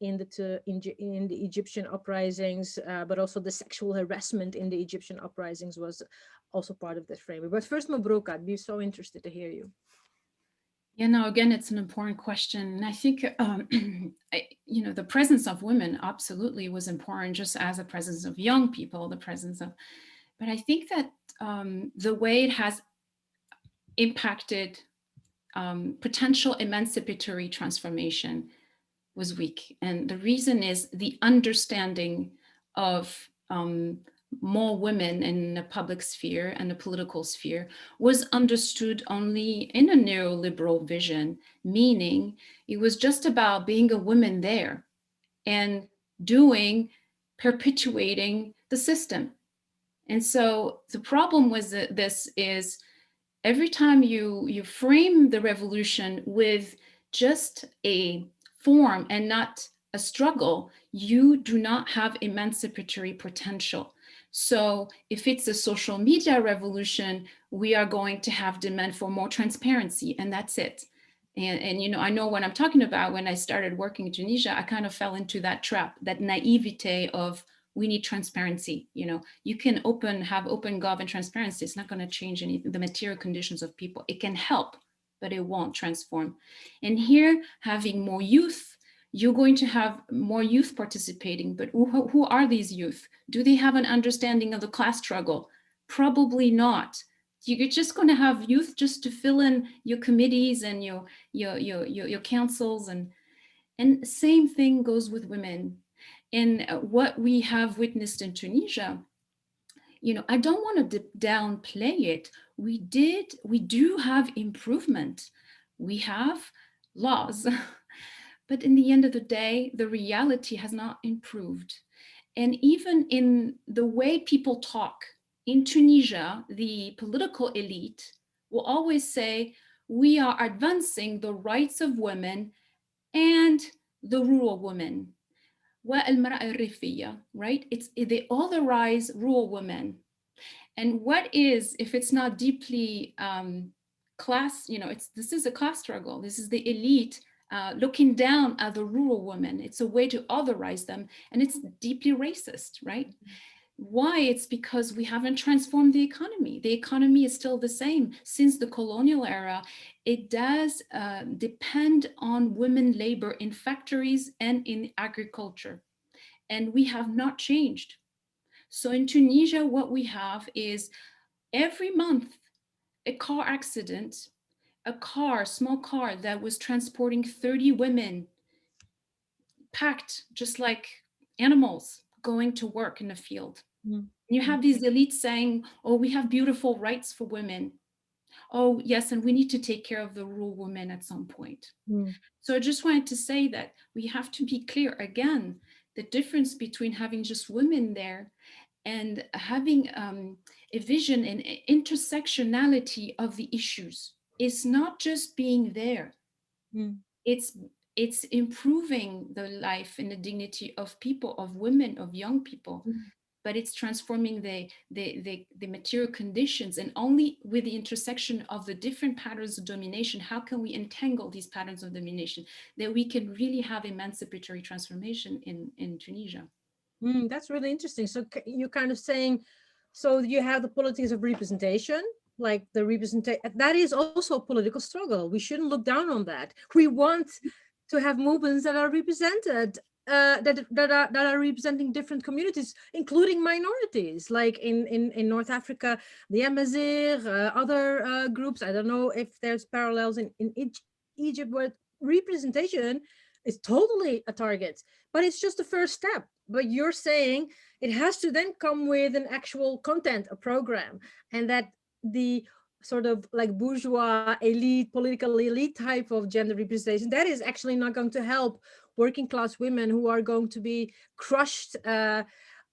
in the Egyptian uprisings, but also the sexual harassment in the Egyptian uprisings was also part of that framing. But first, Mabrouk, I'd be so interested to hear you. Yeah, no, again, it's an important question. And I think, the presence of women absolutely was important, just as the presence of young people, the presence of, but I think that the way it has impacted potential emancipatory transformation was weak. And the reason is the understanding of more women in the public sphere and the political sphere was understood only in a neoliberal vision, meaning it was just about being a woman there and perpetuating the system. And so the problem was that this is every time you frame the revolution with just a form and not a struggle, you do not have emancipatory potential. So if it's a social media revolution, we are going to have demand for more transparency, and that's it. And I know what I'm talking about. When I started working in Tunisia, I kind of fell into that trap, that naivete of we need transparency. You can have open gov and transparency. It's not going to change anything, the material conditions of people. It can help, but it won't transform. And here, having more youth, you're going to have more youth participating, but who are these youth? Do they have an understanding of the class struggle? Probably not. You're just going to have youth just to fill in your committees and your councils, and same thing goes with women. And what we have witnessed in Tunisia, I don't want to downplay it. We do have improvement. We have laws. But in the end of the day, the reality has not improved. And even in the way people talk, in Tunisia, the political elite will always say, we are advancing the rights of women and the rural women. Right? They authorize rural women. And what is, if it's not deeply class, this is a class struggle. This is the elite looking down at the rural women. It's a way to authorize them, and it's deeply racist, right? Why? It's because we haven't transformed the economy. The economy is still the same. Since the colonial era, it does depend on women labor in factories and in agriculture. And we have not changed. So in Tunisia, what we have is every month, a car accident, small car that was transporting 30 women, packed just like animals going to work in the field. You have these elites saying, oh, we have beautiful rights for women. Oh, yes, and we need to take care of the rural women at some point. So I just wanted to say that we have to be clear, again, the difference between having just women there and having a vision and intersectionality of the issues. It's not just being there. It's improving the life and the dignity of people, of women, of young people, but it's transforming the material conditions. And only with the intersection of the different patterns of domination, how can we entangle these patterns of domination, that we can really have emancipatory transformation in Tunisia. That's really interesting. So you're kind of saying, so you have the politics of representation, like the representation, that is also a political struggle. We shouldn't look down on that. We want to have movements that are represented, that are representing different communities, including minorities, like in North Africa, the Amazigh, other groups. I don't know if there's parallels in Egypt, where representation is totally a target, but it's just the first step. But you're saying it has to then come with an actual content, a program, and that the sort of like bourgeois elite, political elite type of gender representation, that is actually not going to help working class women who are going to be crushed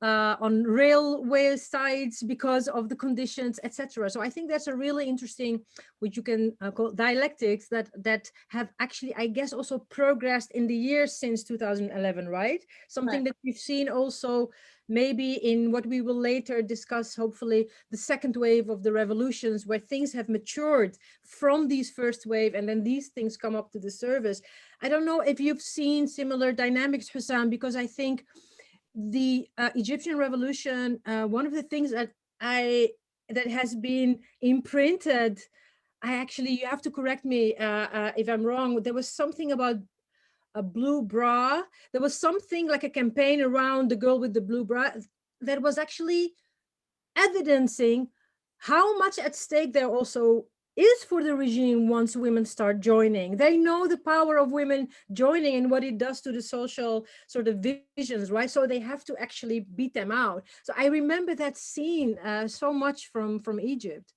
on railway sides because of the conditions, etc. So I think that's a really interesting, which you can call dialectics, that have actually, I guess, also progressed in the years since 2011, right? Something that we've seen also maybe in what we will later discuss, hopefully, the second wave of the revolutions, where things have matured from these first wave, and then these things come up to the surface. I don't know if you've seen similar dynamics, Hussam, because I think the Egyptian revolution, one of the things that has been imprinted, you have to correct me if I'm wrong, there was something about a blue bra. There was something like a campaign around the girl with the blue bra that was actually evidencing how much at stake there also is for the regime once women start joining. They know the power of women joining and what it does to the social sort of visions, right? So they have to actually beat them out. So I remember that scene so much from Egypt.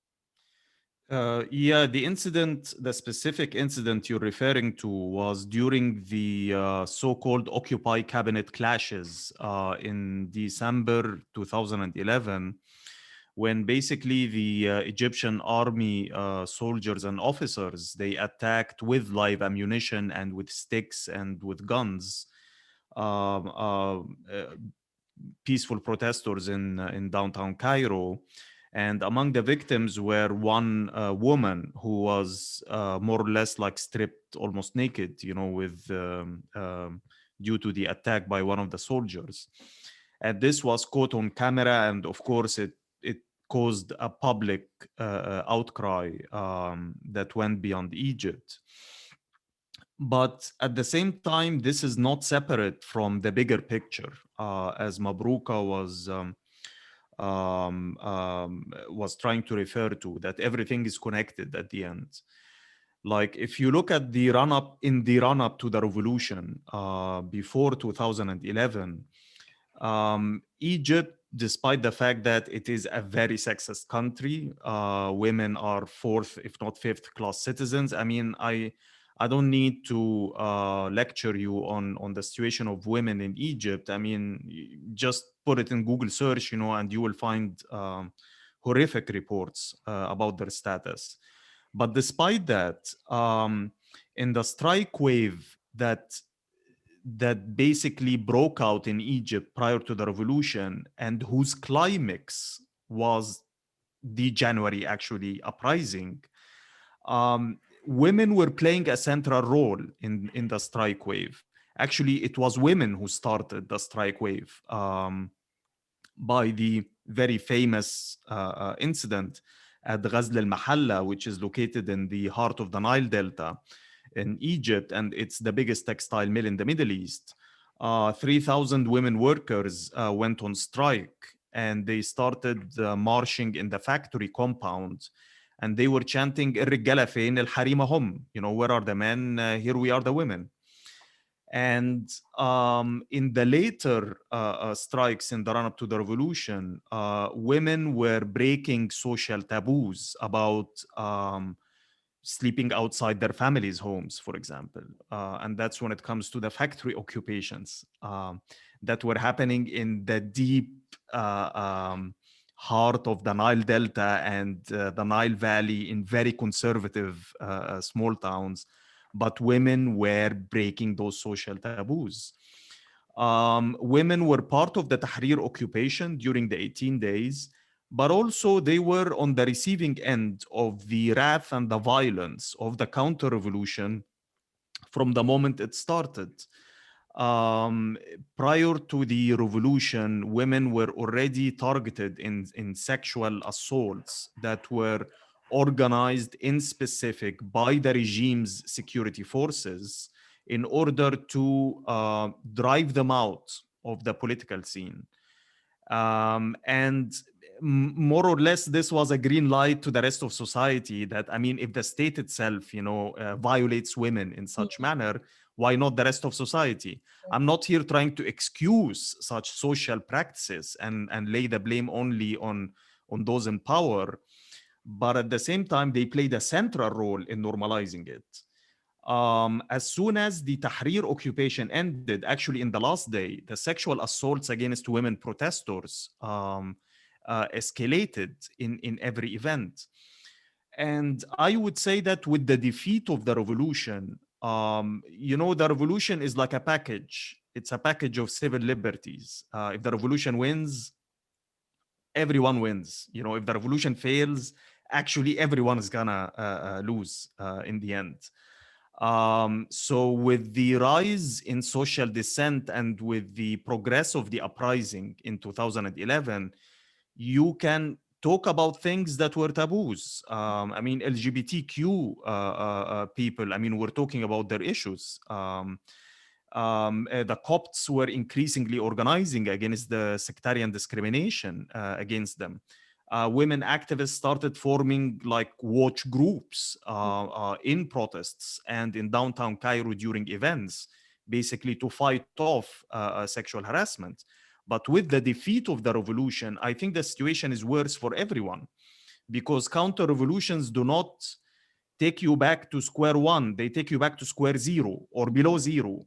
Yeah, the specific incident you're referring to was during the so-called Occupy cabinet clashes in December 2011, when basically the Egyptian army soldiers and officers, they attacked with live ammunition and with sticks and with guns peaceful protesters in downtown Cairo. And among the victims were one woman who was more or less like stripped, almost naked, with due to the attack by one of the soldiers. And this was caught on camera, and of course it caused a public outcry that went beyond Egypt. But at the same time, this is not separate from the bigger picture, as Mabruka was trying to refer to, that everything is connected at the end. Like if you look at the run-up to the revolution before 2011, Egypt, despite the fact that it is a very sexist country, women are fourth, if not fifth class citizens. I mean, I don't need to lecture you on the situation of women in Egypt. I mean, just put it in Google search, and you will find horrific reports about their status. But despite that, in the strike wave that basically broke out in Egypt prior to the revolution, and whose climax was the January actually uprising, women were playing a central role in the strike wave. Actually, it was women who started the strike wave by the very famous incident at Ghazl al-Mahalla, which is located in the heart of the Nile Delta in Egypt, and it's the biggest textile mill in the Middle East. 3,000 women workers went on strike, and they started marching in the factory compound, and they were chanting الرجالة فين الحريم هم, where are the men, here we are the women. And in the later strikes in the run-up to the revolution, women were breaking social taboos about sleeping outside their families' homes, for example. And that's when it comes to the factory occupations that were happening in the deep heart of the Nile Delta and the Nile Valley in very conservative small towns, but women were breaking those social taboos. Women were part of the Tahrir occupation during the 18 days, but also they were on the receiving end of the wrath and the violence of the counter-revolution from the moment it started. Prior to the revolution, women were already targeted in sexual assaults that were organized in specific by the regime's security forces in order to drive them out of the political scene. And more or less, this was a green light to the rest of society that, I mean, if the state itself, violates women in such manner, why not the rest of society? I'm not here trying to excuse such social practices and lay the blame only on those in power. But at the same time, they played a central role in normalizing it. As soon as the Tahrir occupation ended, actually in the last day, the sexual assaults against women protesters escalated in every event. And I would say that with the defeat of the revolution, the revolution is like a package. It's a package of civil liberties. If the revolution wins, everyone wins. If the revolution fails, actually everyone is gonna lose in the end. So with the rise in social dissent and with the progress of the uprising in 2011, you can talk about things that were taboos. I mean, LGBTQ people, I mean, we're talking about their issues. The Copts were increasingly organizing against the sectarian discrimination against them. Women activists started forming like watch groups in protests and in downtown Cairo during events, basically to fight off sexual harassment. But with the defeat of the revolution, I think the situation is worse for everyone, because counter-revolutions do not take you back to square one. They take you back to square zero or below zero.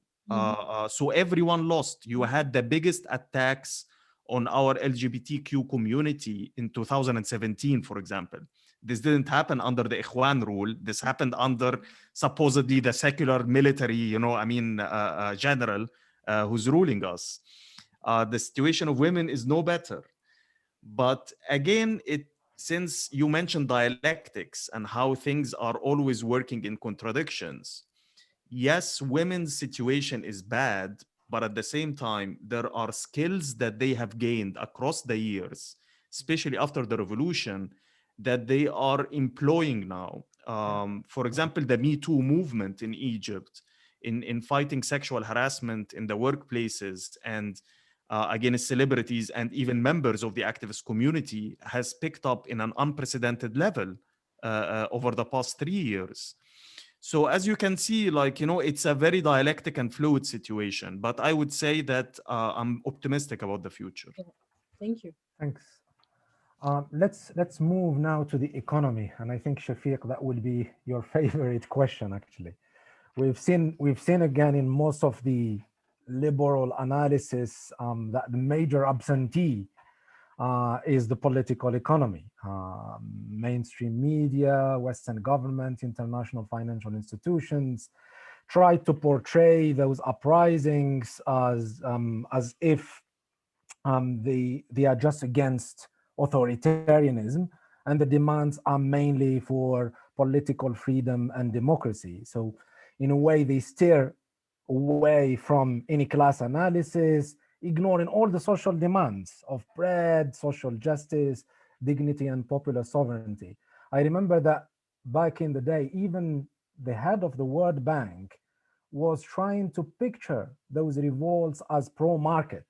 So everyone lost. You had the biggest attacks on our LGBTQ community in 2017, for example. This didn't happen under the Ikhwan rule. This happened under supposedly the secular military, general who's ruling us. The situation of women is no better. But again, since you mentioned dialectics and how things are always working in contradictions, yes, women's situation is bad, but at the same time, there are skills that they have gained across the years, especially after the revolution, that they are employing now. For example, the Me Too movement in Egypt, in fighting sexual harassment in the workplaces and against celebrities and even members of the activist community, has picked up in an unprecedented level over the past 3 years. So as you can see, it's a very dialectic and fluid situation, but I would say that I'm optimistic about the future. Thank you. Thanks. Let's move now to the economy, and I think Shafiq, that will be your favorite question. Actually, we've seen again in most of the liberal analysis that the major absentee is the political economy. Mainstream media, Western government, international financial institutions try to portray those uprisings as if they are just against authoritarianism, and the demands are mainly for political freedom and democracy. So in a way, they steer away from any class analysis, ignoring all the social demands of bread, social justice, dignity, and popular sovereignty. I remember that back in the day, even the head of the World Bank was trying to picture those revolts as pro-market,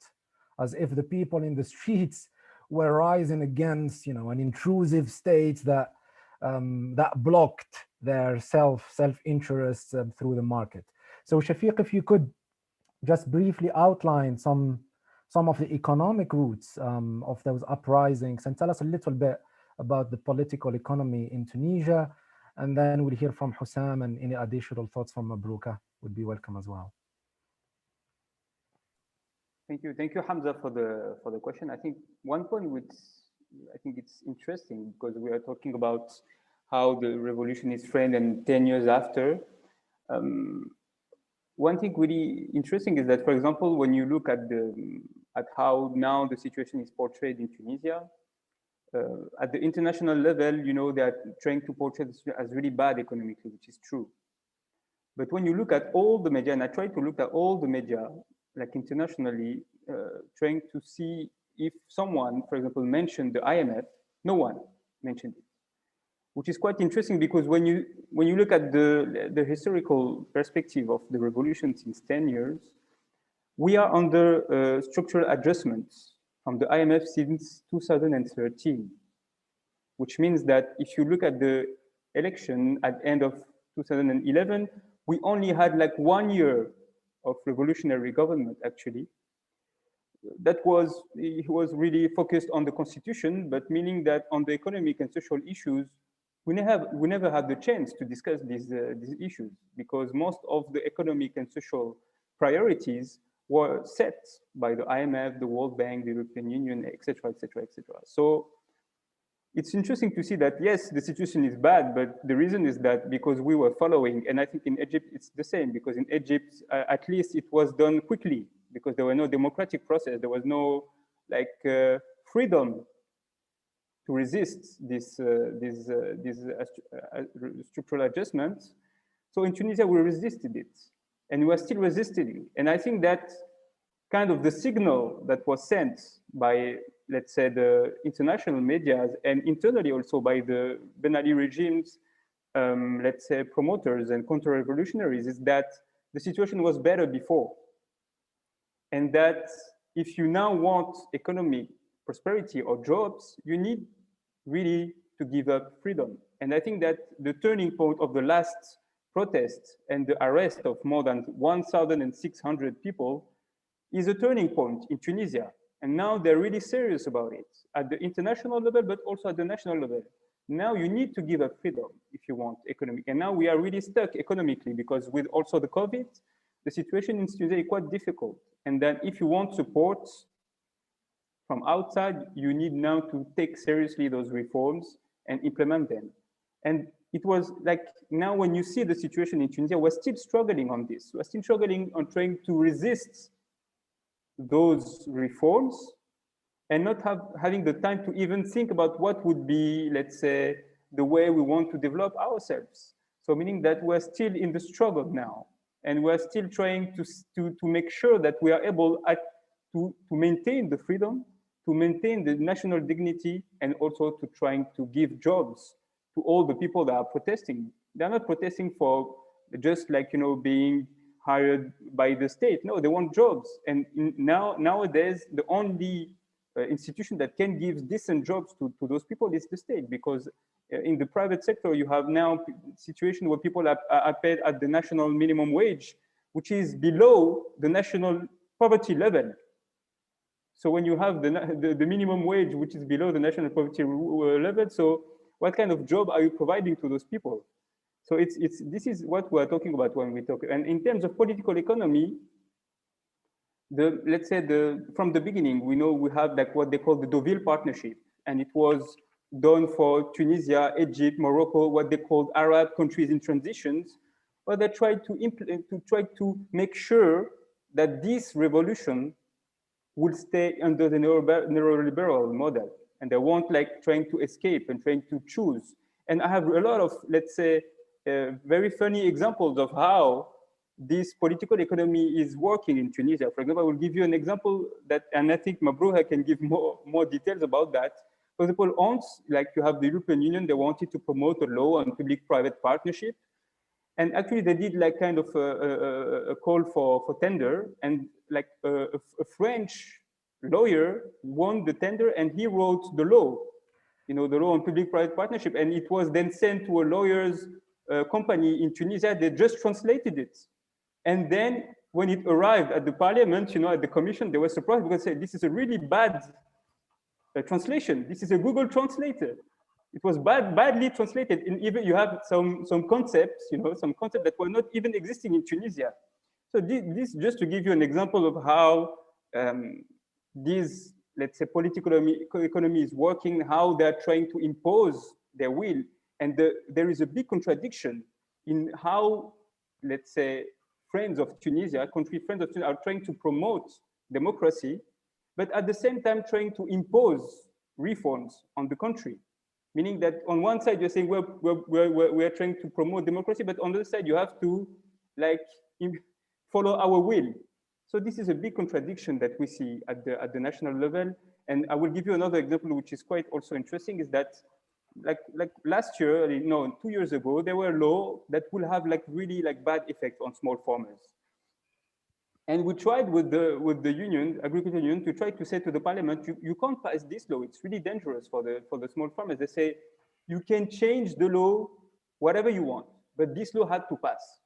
as if the people in the streets were rising against, an intrusive state that blocked their self-interest through the market. So Shafiq, if you could just briefly outline some of the economic roots of those uprisings and tell us a little bit about the political economy in Tunisia, and then we'll hear from Hussam, and any additional thoughts from Mabrouka would be welcome as well. Thank you, Hamza, for the question. I think one point which I think it's interesting because we are talking about how the revolution is framed and 10 years after. One thing really interesting is that, for example, when you look at how now the situation is portrayed in Tunisia, at the international level, you know, they are trying to portray this as really bad economically, which is true. But when you look at all the media, and I try to look at all the media, like internationally, trying to see if someone, for example, mentioned the IMF, no one mentioned it, which is quite interesting because when you look at the historical perspective of the revolution since 10 years, we are under structural adjustments from the IMF since 2013, which means that if you look at the election at the end of 2011, we only had like 1 year of revolutionary government, actually. It was really focused on the constitution, but meaning that on the economic and social issues, we never had the chance to discuss these issues because most of the economic and social priorities were set by the IMF, the World Bank, the European Union, etc., etc., etc. So it's interesting to see that, yes, the situation is bad, but the reason is that because we were following, and I think in Egypt it's the same, because in Egypt, at least it was done quickly, because there was no democratic process, there was no freedom to resist these structural adjustments. So in Tunisia, we resisted it, and we are still resisting. And I think that kind of the signal that was sent by, let's say, the international media and internally also by the Ben Ali regime's, let's say, promoters and counter-revolutionaries is that the situation was better before. And that if you now want economic prosperity or jobs, you need really to give up freedom. And I think that the turning point of the last protests and the arrest of more than 1,600 people is a turning point in Tunisia. And now they're really serious about it at the international level, but also at the national level. Now you need to give up freedom if you want economic. And now we are really stuck economically because with also the COVID, the situation in Tunisia is quite difficult. And then if you want support from outside, you need now to take seriously those reforms and implement them. And it was like, now when you see the situation in Tunisia, we're still struggling on this. We're still struggling on trying to resist those reforms and not having the time to even think about what would be, let's say, the way we want to develop ourselves. So meaning that we're still in the struggle now, and we're still trying to make sure that we are able to maintain the freedom, to maintain the national dignity, and also to trying to give jobs to all the people that are protesting. They're not protesting for just like, you know, being hired by the state. No, they want jobs. And nowadays, the only institution that can give decent jobs to those people is the state, because in the private sector, you have now a situation where people are paid at the national minimum wage, which is below the national poverty level. So when you have the minimum wage, which is below the national poverty level, so what kind of job are you providing to those people? So this is what we're talking about when we talk. And in terms of political economy, let's say from the beginning, we know we have like what they call the Deauville Partnership, and it was done for Tunisia, Egypt, Morocco, what they called Arab countries in transitions, but they tried to make sure that this revolution will stay under the neoliberal model, and they won't like trying to escape and trying to choose. And I have a lot of, let's say, very funny examples of how this political economy is working in Tunisia. For example, I will give you an example that, and I think Mabrouha can give more details about that. For example, once, like you have the European Union, they wanted to promote a law on public-private partnership. And actually they did like kind of a call for tender, and like a French lawyer won the tender, and he wrote the law, you know, the law on public-private partnership. And it was then sent to a lawyer's company in Tunisia. They just translated it. And then when it arrived at the parliament, you know, at the commission, they were surprised because they said, this is a really bad translation. This is a Google translator. It was badly translated. And even you have some concepts, you know, some concepts that were not even existing in Tunisia. So this just to give you an example of how these, let's say, political economy is working, how they're trying to impose their will. And there is a big contradiction in how, let's say, friends of Tunisia, country friends of Tunisia, are trying to promote democracy, but at the same time trying to impose reforms on the country. Meaning that on one side, you're saying we're trying to promote democracy, but on the other side, you have to follow our will. So this is a big contradiction that we see at the national level. And I will give you another example, which is quite also interesting, is that like last year, 2 years ago, there were laws that will have really bad effect on small farmers. And we tried with the union, agriculture union, to try to say to the parliament, you can't pass this law. It's really dangerous for the small farmers. They say, you can change the law whatever you want, but this law had to pass.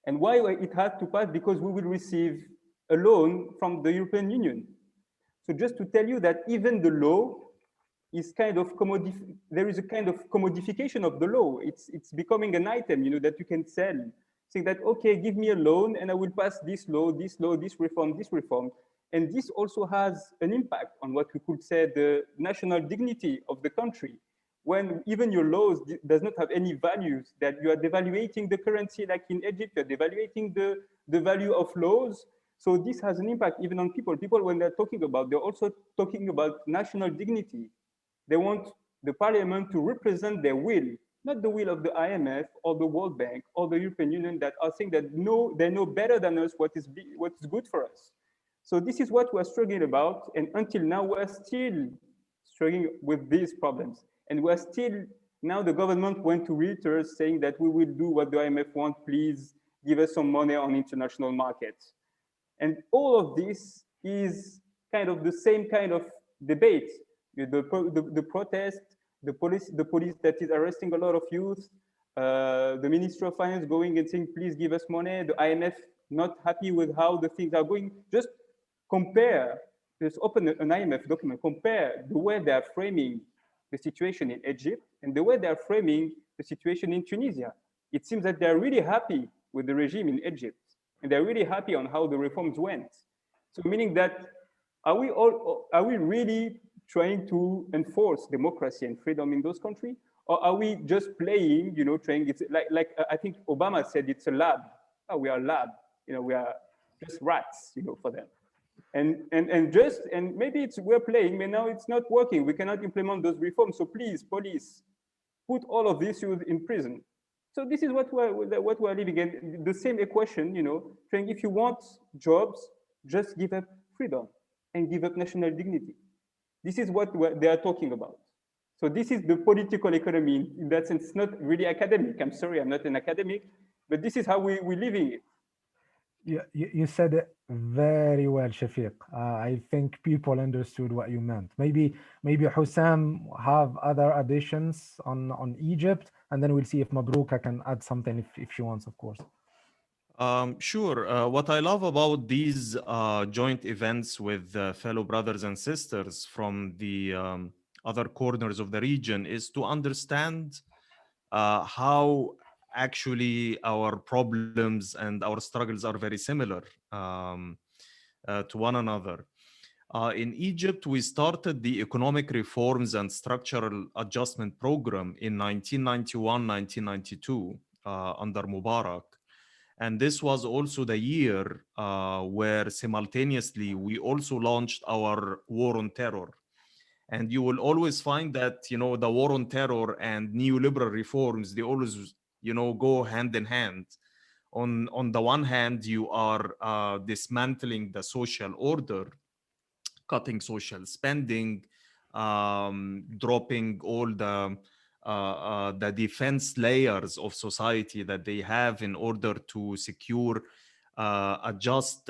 And why it had to pass? Because we will receive a loan from the European Union. So just to tell you that even the law is kind of there is a kind of commodification of the law. It's becoming an item, that you can sell. Saying that, okay, give me a loan and I will pass this law, this reform, this reform. And this also has an impact on what we could say the national dignity of the country. When even your laws does not have any values, that you are devaluating the currency like in Egypt, you're devaluating the value of laws. So this has an impact even on people. People, when they're talking about, they're also talking about national dignity. They want the parliament to represent their will, not the will of the IMF or the World Bank or the European Union that are saying that they know better than us what is good for us. So this is what we're struggling about. And until now, we're still struggling with these problems. And we're still, now the government went to Reuters saying that we will do what the IMF wants, please give us some money on international markets. And all of this is kind of the same kind of debate. The protest, the police that is arresting a lot of youth, the Minister of Finance going and saying, please give us money, the IMF not happy with how the things are going. Just compare, just open an IMF document, compare the way they are framing the situation in Egypt and the way they are framing the situation in Tunisia. It seems that they're really happy with the regime in Egypt and they're really happy on how the reforms went. So meaning that, are we really trying to enforce democracy and freedom in those countries? Or are we just playing, trying, it's like I think Obama said it's a lab. Oh, we are a lab, we are just rats, for them. And maybe we're playing, but now it's not working. We cannot implement those reforms. So please, police, put all of these youth in prison. So this is what we're living in. The same equation, saying if you want jobs, just give up freedom and give up national dignity. This is what they are talking about. So this is the political economy. In that sense, it's not really academic. I'm sorry, I'm not an academic, but this is how we're living it. You said it very well, Shafiq. I think people understood what you meant. Maybe Hussam have other additions on Egypt, and then we'll see if Mabrouka can add something if she wants, of course. Sure. What I love about these joint events with fellow brothers and sisters from the other corners of the region is to understand how actually our problems and our struggles are very similar to one another. In Egypt, we started the economic reforms and structural adjustment program in 1991, 1992 under Mubarak. And this was also the year where simultaneously we also launched our war on terror. And you will always find that, the war on terror and neoliberal reforms, they always, go hand in hand. On the one hand, you are dismantling the social order, cutting social spending, dropping all the defense layers of society that they have in order to secure a just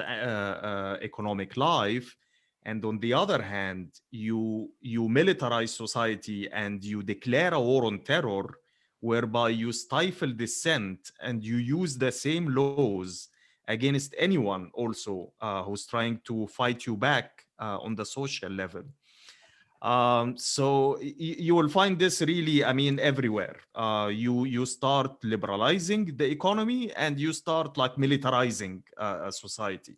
economic life. And on the other hand, you militarize society and you declare a war on terror, whereby you stifle dissent and you use the same laws against anyone also who's trying to fight you back on the social level. So you will find this really, everywhere. You start liberalizing the economy and you start militarizing society.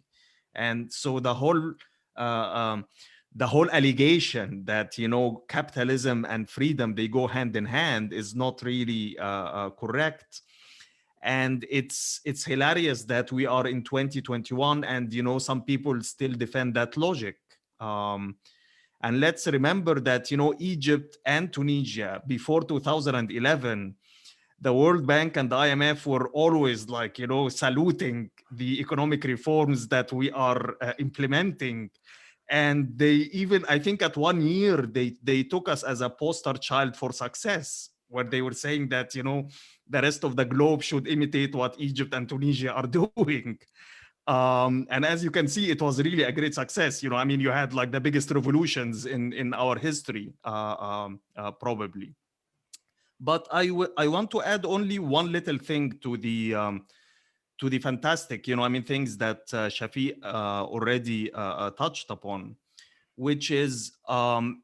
And so the whole allegation that, you know, capitalism and freedom, they go hand in hand, is not really correct. And it's hilarious that we are in 2021 and, you know, some people still defend that logic. And let's remember that, you know, Egypt and Tunisia before 2011, the World Bank and the IMF were always like, you know, saluting the economic reforms that we are implementing. And they even, I think at 1 year, they took us as a poster child for success, where they were saying that, you know, the rest of the globe should imitate what Egypt and Tunisia are doing. And as you can see, it was really a great success. You know, I mean, you had like the biggest revolutions in our history, probably. But I want to add only one little thing to the fantastic, you know, I mean, things that Shafi already touched upon, which is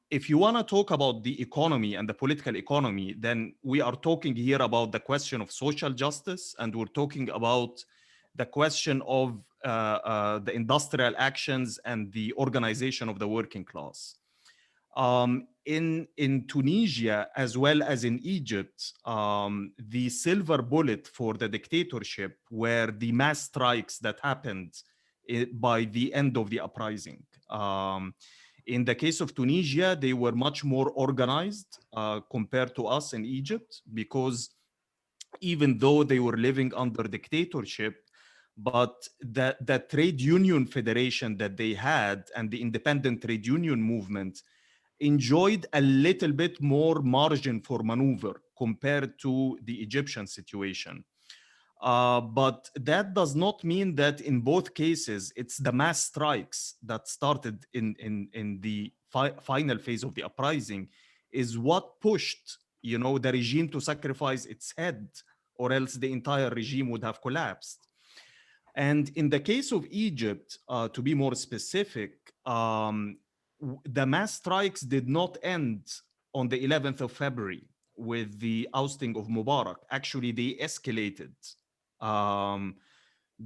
if you want to talk about the economy and the political economy, then we are talking here about the question of social justice, and we're talking about the question of the industrial actions and the organization of the working class. In Tunisia, as well as in Egypt, the silver bullet for the dictatorship were the mass strikes that happened by the end of the uprising. In the case of Tunisia, they were much more organized compared to us in Egypt, because even though they were living under dictatorship, but the trade union federation that they had and the independent trade union movement enjoyed a little bit more margin for maneuver compared to the Egyptian situation. But that does not mean that in both cases, it's the mass strikes that started in the final phase of the uprising is what pushed, you know, the regime to sacrifice its head, or else the entire regime would have collapsed. And in the case of Egypt, to be more specific, the mass strikes did not end on the 11th of February with the ousting of Mubarak. Actually, they escalated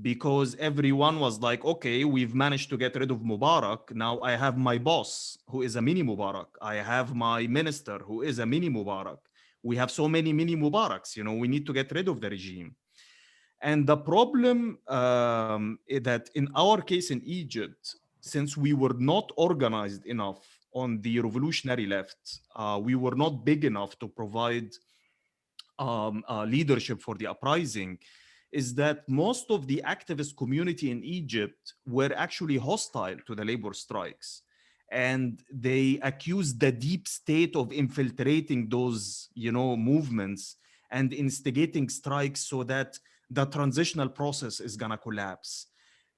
because everyone was like, okay, we've managed to get rid of Mubarak. Now I have my boss, who is a mini Mubarak. I have my minister, who is a mini Mubarak. We have so many mini Mubaraks, you know, we need to get rid of the regime. And the problem is that in our case in Egypt, since we were not organized enough on the revolutionary left, we were not big enough to provide leadership for the uprising, is that most of the activist community in Egypt were actually hostile to the labor strikes. And they accused the deep state of infiltrating those, you know, movements and instigating strikes so that the transitional process is gonna collapse.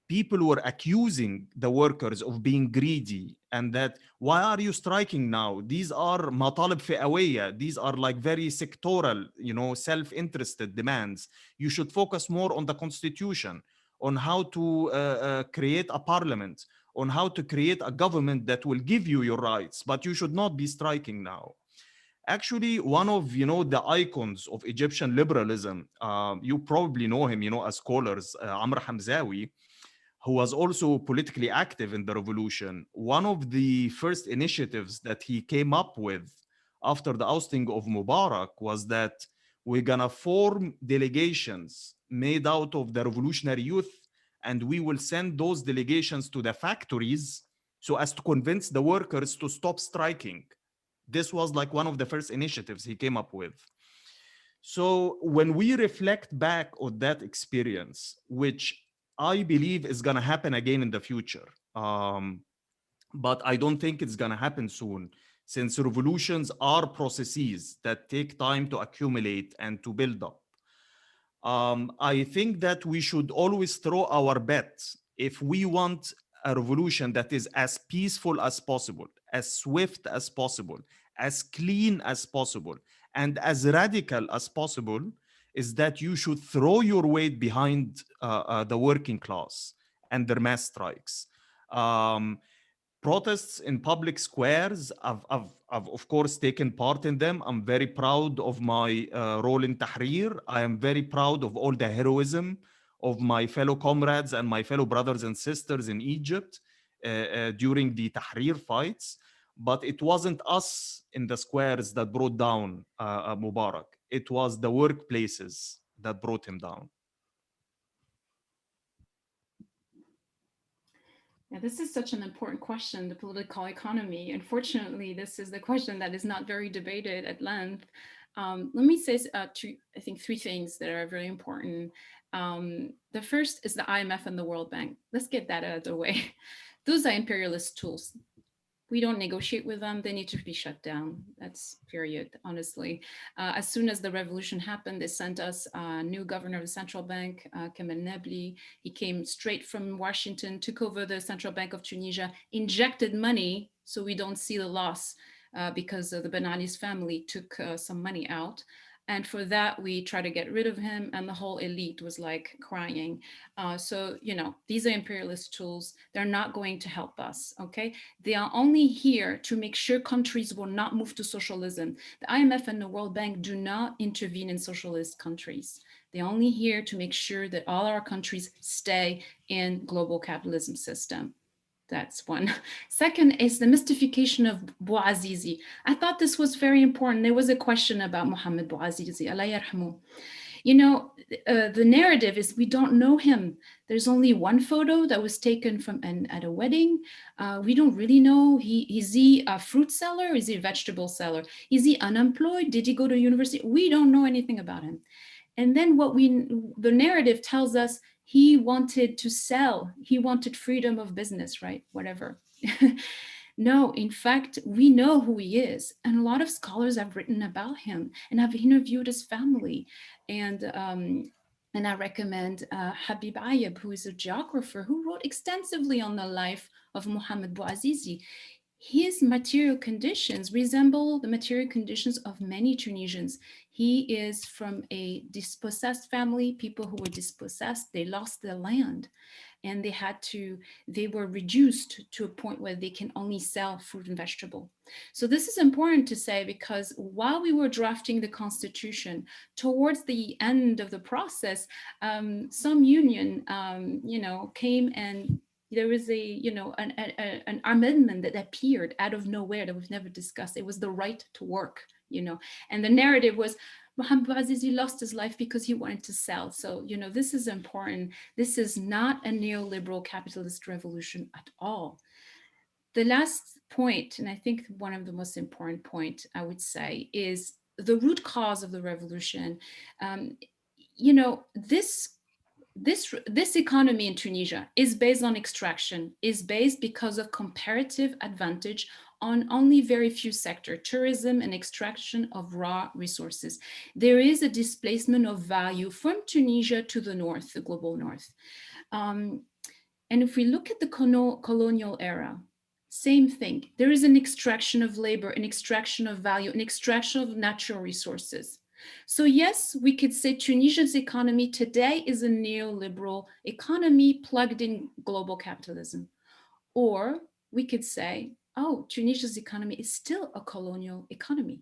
People were accusing the workers of being greedy, and that, why are you striking now? These are matalib fi'awiyya. These are like very sectoral, you know, self-interested demands. You should focus more on the constitution, on how to create a parliament, on how to create a government that will give you your rights, but you should not be striking now. Actually, one of, you know, the icons of Egyptian liberalism, you probably know him, you know, as scholars, Amr Hamzawi, who was also politically active in the revolution. One of the first initiatives that he came up with after the ousting of Mubarak was that we're gonna form delegations made out of the revolutionary youth, and we will send those delegations to the factories so as to convince the workers to stop striking. This was like one of the first initiatives he came up with. So when we reflect back on that experience, which I believe is going to happen again in the future, but I don't think it's going to happen soon, since revolutions are processes that take time to accumulate and to build up. I think that we should always throw our bets. If we want a revolution that is as peaceful as possible, as swift as possible, as clean as possible, and as radical as possible, is that you should throw your weight behind the working class and their mass strikes. Protests in public squares, I've of course taken part in them. I'm very proud of my role in Tahrir. I am very proud of all the heroism of my fellow comrades and my fellow brothers and sisters in Egypt during the Tahrir fights. But it wasn't us in the squares that brought down Mubarak. It was the workplaces that brought him down. Yeah, this is such an important question, the political economy. Unfortunately, this is the question that is not very debated at length. Let me say I think three things that are very important. The first is the IMF and the World Bank. Let's get that out of the way. Those are imperialist tools. We don't negotiate with them. They need to be shut down. That's period, honestly. As soon as the revolution happened, they sent us a new governor of the central bank, Kamel Nabli. He came straight from Washington, took over the Central Bank of Tunisia, injected money so we don't see the loss because the Ben Ali's family took some money out. And for that, we try to get rid of him, and the whole elite was like crying. So, you know, these are imperialist tools. They're not going to help us, okay? They are only here to make sure countries will not move to socialism. The IMF and the World Bank do not intervene in socialist countries. They're only here to make sure that all our countries stay in global capitalism system. That's one. Second is the mystification of Bouazizi. I thought this was very important. There was a question about Mohammed Bouazizi, Allah yarhamu. You know, the narrative is we don't know him. There's only one photo that was taken from at a wedding. We don't really know. Is he a fruit seller? Is he a vegetable seller? Is he unemployed? Did he go to university? We don't know anything about him. And then the narrative tells us he wanted to sell. He wanted freedom of business, right? Whatever. No, in fact, we know who he is. And a lot of scholars have written about him and have interviewed his family. And I recommend Habib Ayeb, who is a geographer who wrote extensively on the life of Mohammed Bouazizi. His material conditions resemble the material conditions of many Tunisians. He is from a dispossessed family, people who were dispossessed, they lost their land and they were reduced to a point where they can only sell fruit and vegetable. So this is important to say because while we were drafting the constitution, towards the end of the process, some union, came and there was an amendment that appeared out of nowhere that we've never discussed. It was the right to work, and the narrative was Mohammed Bouazizi lost his life because he wanted to sell. So, this is important. This is not a neoliberal capitalist revolution at all. The last point, and I think one of the most important point I would say is the root cause of the revolution. This economy in Tunisia is based on extraction, is based because of comparative advantage on only very few sectors, tourism and extraction of raw resources. There is a displacement of value from Tunisia to the north, the global north. And if we look at the colonial era, same thing. There is an extraction of labor, an extraction of value, an extraction of natural resources. So yes, we could say Tunisia's economy today is a neoliberal economy plugged in global capitalism. Or we could say, oh, Tunisia's economy is still a colonial economy,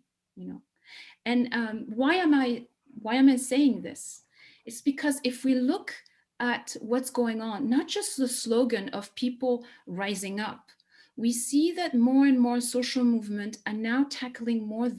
And why am I saying this? It's because if we look at what's going on, not just the slogan of people rising up, we see that more and more social movements are now tackling more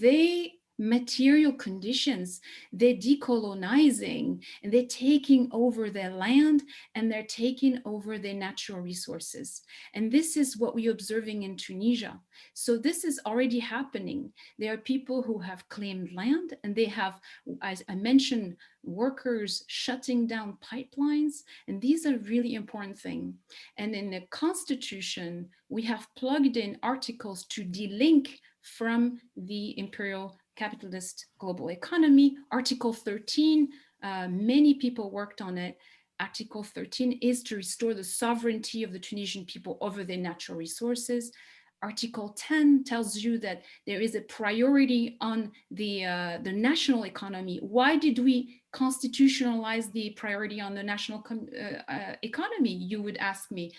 material conditions. They're decolonizing and they're taking over their land and they're taking over their natural resources. And this is what we're observing in Tunisia. So this is already happening. There are people who have claimed land and they have, as I mentioned, workers shutting down pipelines. And these are really important things. And in the constitution, we have plugged in articles to delink from the imperial capitalist global economy. Article 13, many people worked on it. Article 13 is to restore the sovereignty of the Tunisian people over their natural resources. Article 10 tells you that there is a priority on the national economy. Why did we constitutionalize the priority on the national economy, you would ask me?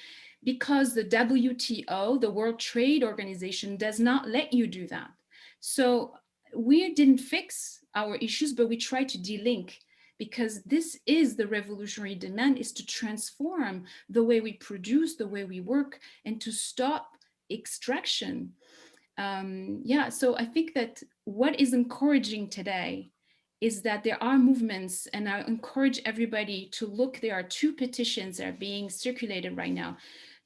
Because the WTO, the World Trade Organization, does not let you do that. So we didn't fix our issues, but we tried to delink because this is the revolutionary demand, is to transform the way we produce, the way we work, and to stop extraction. Yeah, so I think that what is encouraging today is that there are movements, and I encourage everybody to look. There are 2 petitions that are being circulated right now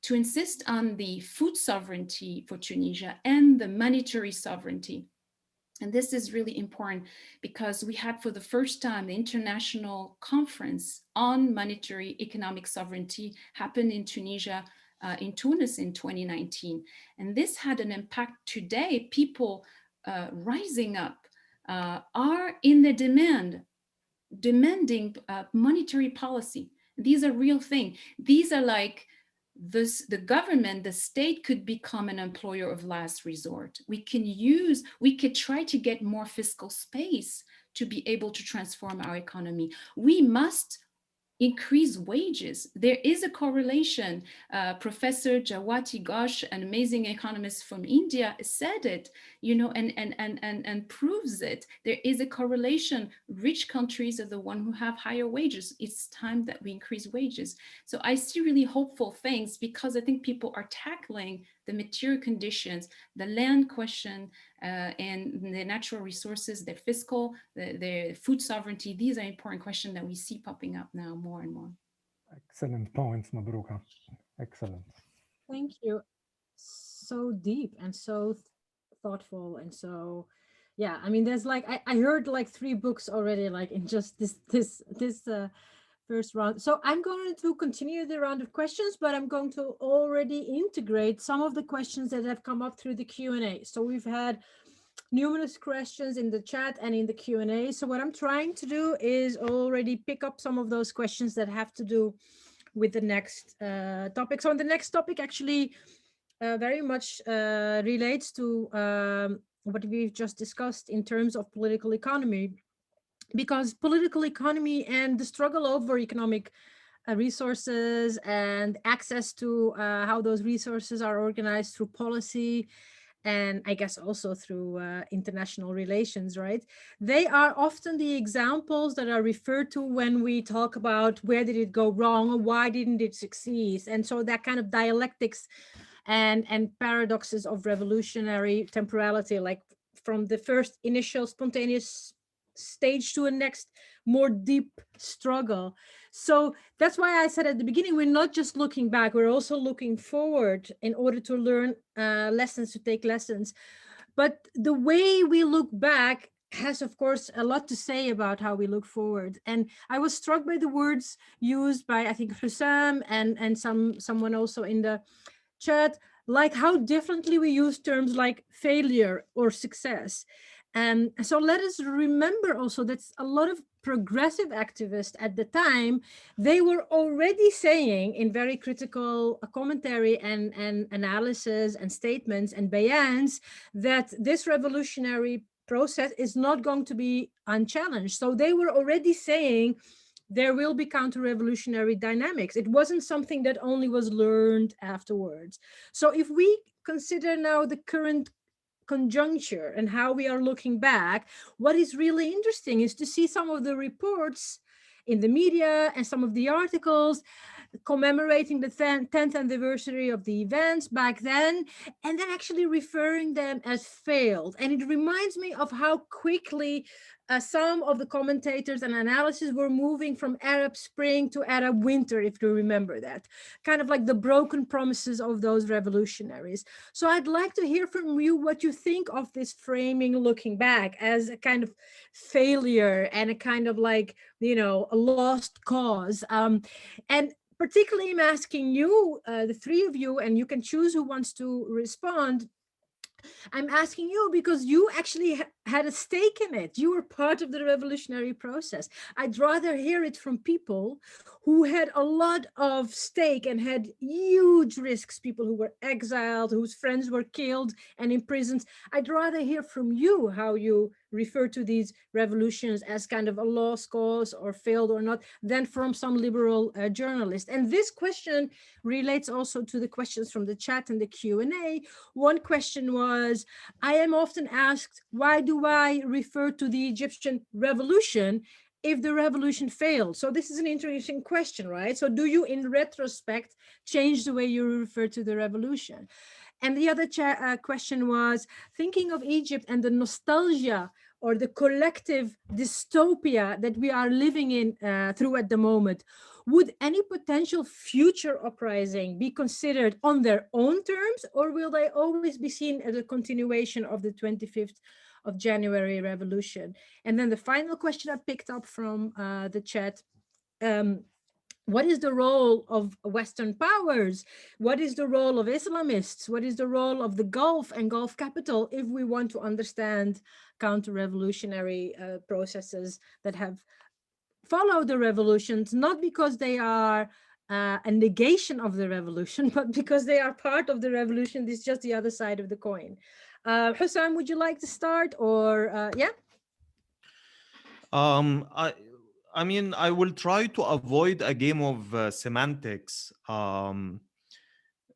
to insist on the food sovereignty for Tunisia and the monetary sovereignty. And this is really important because we had for the first time the international conference on monetary economic sovereignty happened in Tunisia, in Tunis in 2019. And this had an impact today. People rising up are in the demanding monetary policy. These are real things. These are like the government, the state could become an employer of last resort. We could try to get more fiscal space to be able to transform our economy. We must increase wages. There is a correlation. Professor Jawati Ghosh, an amazing economist from India, said it, you know, and proves it. There is a correlation. Rich countries are the ones who have higher wages. It's time that we increase wages. So I see really hopeful things because I think people are tackling the material conditions, the land question, and the natural resources, their fiscal, their food sovereignty. These are important questions that we see popping up now more and more. Excellent points, Mabruka. Excellent. Thank you. So deep and so thoughtful, and so, yeah, I mean, there's like, I heard like 3 books already, like in just this first round. So I'm going to continue the round of questions, but I'm going to already integrate some of the questions that have come up through the Q&A. So we've had numerous questions in the chat and in the Q&A. So what I'm trying to do is already pick up some of those questions that have to do with the next topic. So the next topic actually very much relates to what we've just discussed in terms of political economy, because political economy and the struggle over economic resources and access to how those resources are organized through policy, and I guess also through international relations, right? They are often the examples that are referred to when we talk about where did it go wrong or why didn't it succeed. And so that kind of dialectics and paradoxes of revolutionary temporality, like from the first initial spontaneous stage to a next more deep struggle. So that's why I said at the beginning, we're not just looking back, we're also looking forward in order to learn lessons, to take lessons. But the way we look back has, of course, a lot to say about how we look forward. And I was struck by the words used by, I think, Hussam and someone also in the chat, like how differently we use terms like failure or success. So let us remember also that a lot of progressive activists at the time, they were already saying in very critical commentary and analysis and statements and bayans that this revolutionary process is not going to be unchallenged. So they were already saying there will be counter-revolutionary dynamics. It wasn't something that only was learned afterwards. So if we consider now the current conjuncture and how we are looking back, what is really interesting is to see some of the reports in the media and some of the articles commemorating the 10th anniversary of the events back then, and then actually referring them as failed. And it reminds me of how quickly some of the commentators and analysis were moving from Arab Spring to Arab Winter, if you remember that, kind of like the broken promises of those revolutionaries. So I'd like to hear from you what you think of this framing looking back as a kind of failure and a kind of like, you know, a lost cause. And particularly I'm asking you, the 3 of you, and you can choose who wants to respond. I'm asking you because you actually had a stake in it. You were part of the revolutionary process. I'd rather hear it from people who had a lot of stake and had huge risks, people who were exiled, whose friends were killed and imprisoned. I'd rather hear from you how you refer to these revolutions as kind of a lost cause or failed or not, than from some liberal journalist. And this question relates also to the questions from the chat and the Q&A. One question was, I am often asked, why do I refer to the Egyptian revolution if the revolution failed? So this is an interesting question, right? So do you, in retrospect, change the way you refer to the revolution? And the other question was thinking of Egypt and the nostalgia or the collective dystopia that we are living in through at the moment. Would any potential future uprising be considered on their own terms, or will they always be seen as a continuation of the 25th of January revolution? And then the final question I picked up from the chat, what is the role of Western powers? What is the role of Islamists? What is the role of the Gulf and Gulf capital if we want to understand counter-revolutionary processes that have followed the revolutions, not because they are a negation of the revolution, but because they are part of the revolution. This is just the other side of the coin. Hussam, would you like to start, or yeah? I mean, I will try to avoid a game of semantics,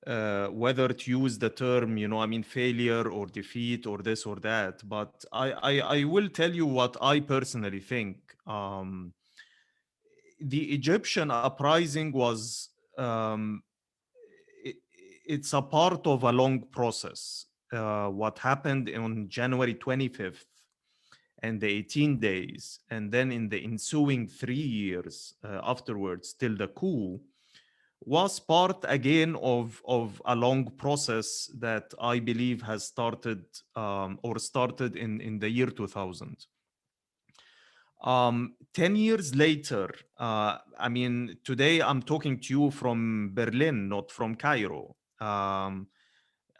whether to use the term, you know, I mean, failure or defeat or this or that. But I will tell you what I personally think. The Egyptian uprising was, it's a part of a long process. What happened on January 25th and the 18 days, and then in the ensuing 3 years afterwards till the coup, was part again of a long process that I believe has started or started in the year 2000. 10 years later, I mean, today I'm talking to you from Berlin, not from Cairo.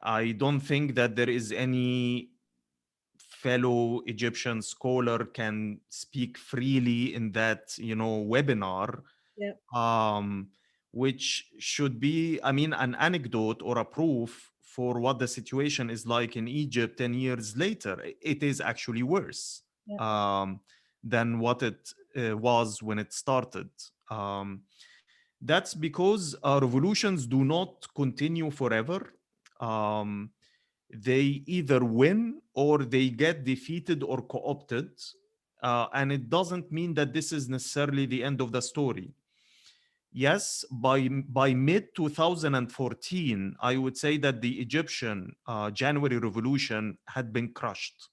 I don't think that there is any fellow Egyptian scholar can speak freely in that, you know, webinar, which should be, I mean, an anecdote or a proof for what the situation is like in Egypt 10 years later. It is actually worse than what it was when it started. That's because revolutions do not continue forever. They either win or they get defeated or co-opted. And it doesn't mean that this is necessarily the end of the story. Yes, by mid 2014, I would say that the Egyptian January Revolution had been crushed,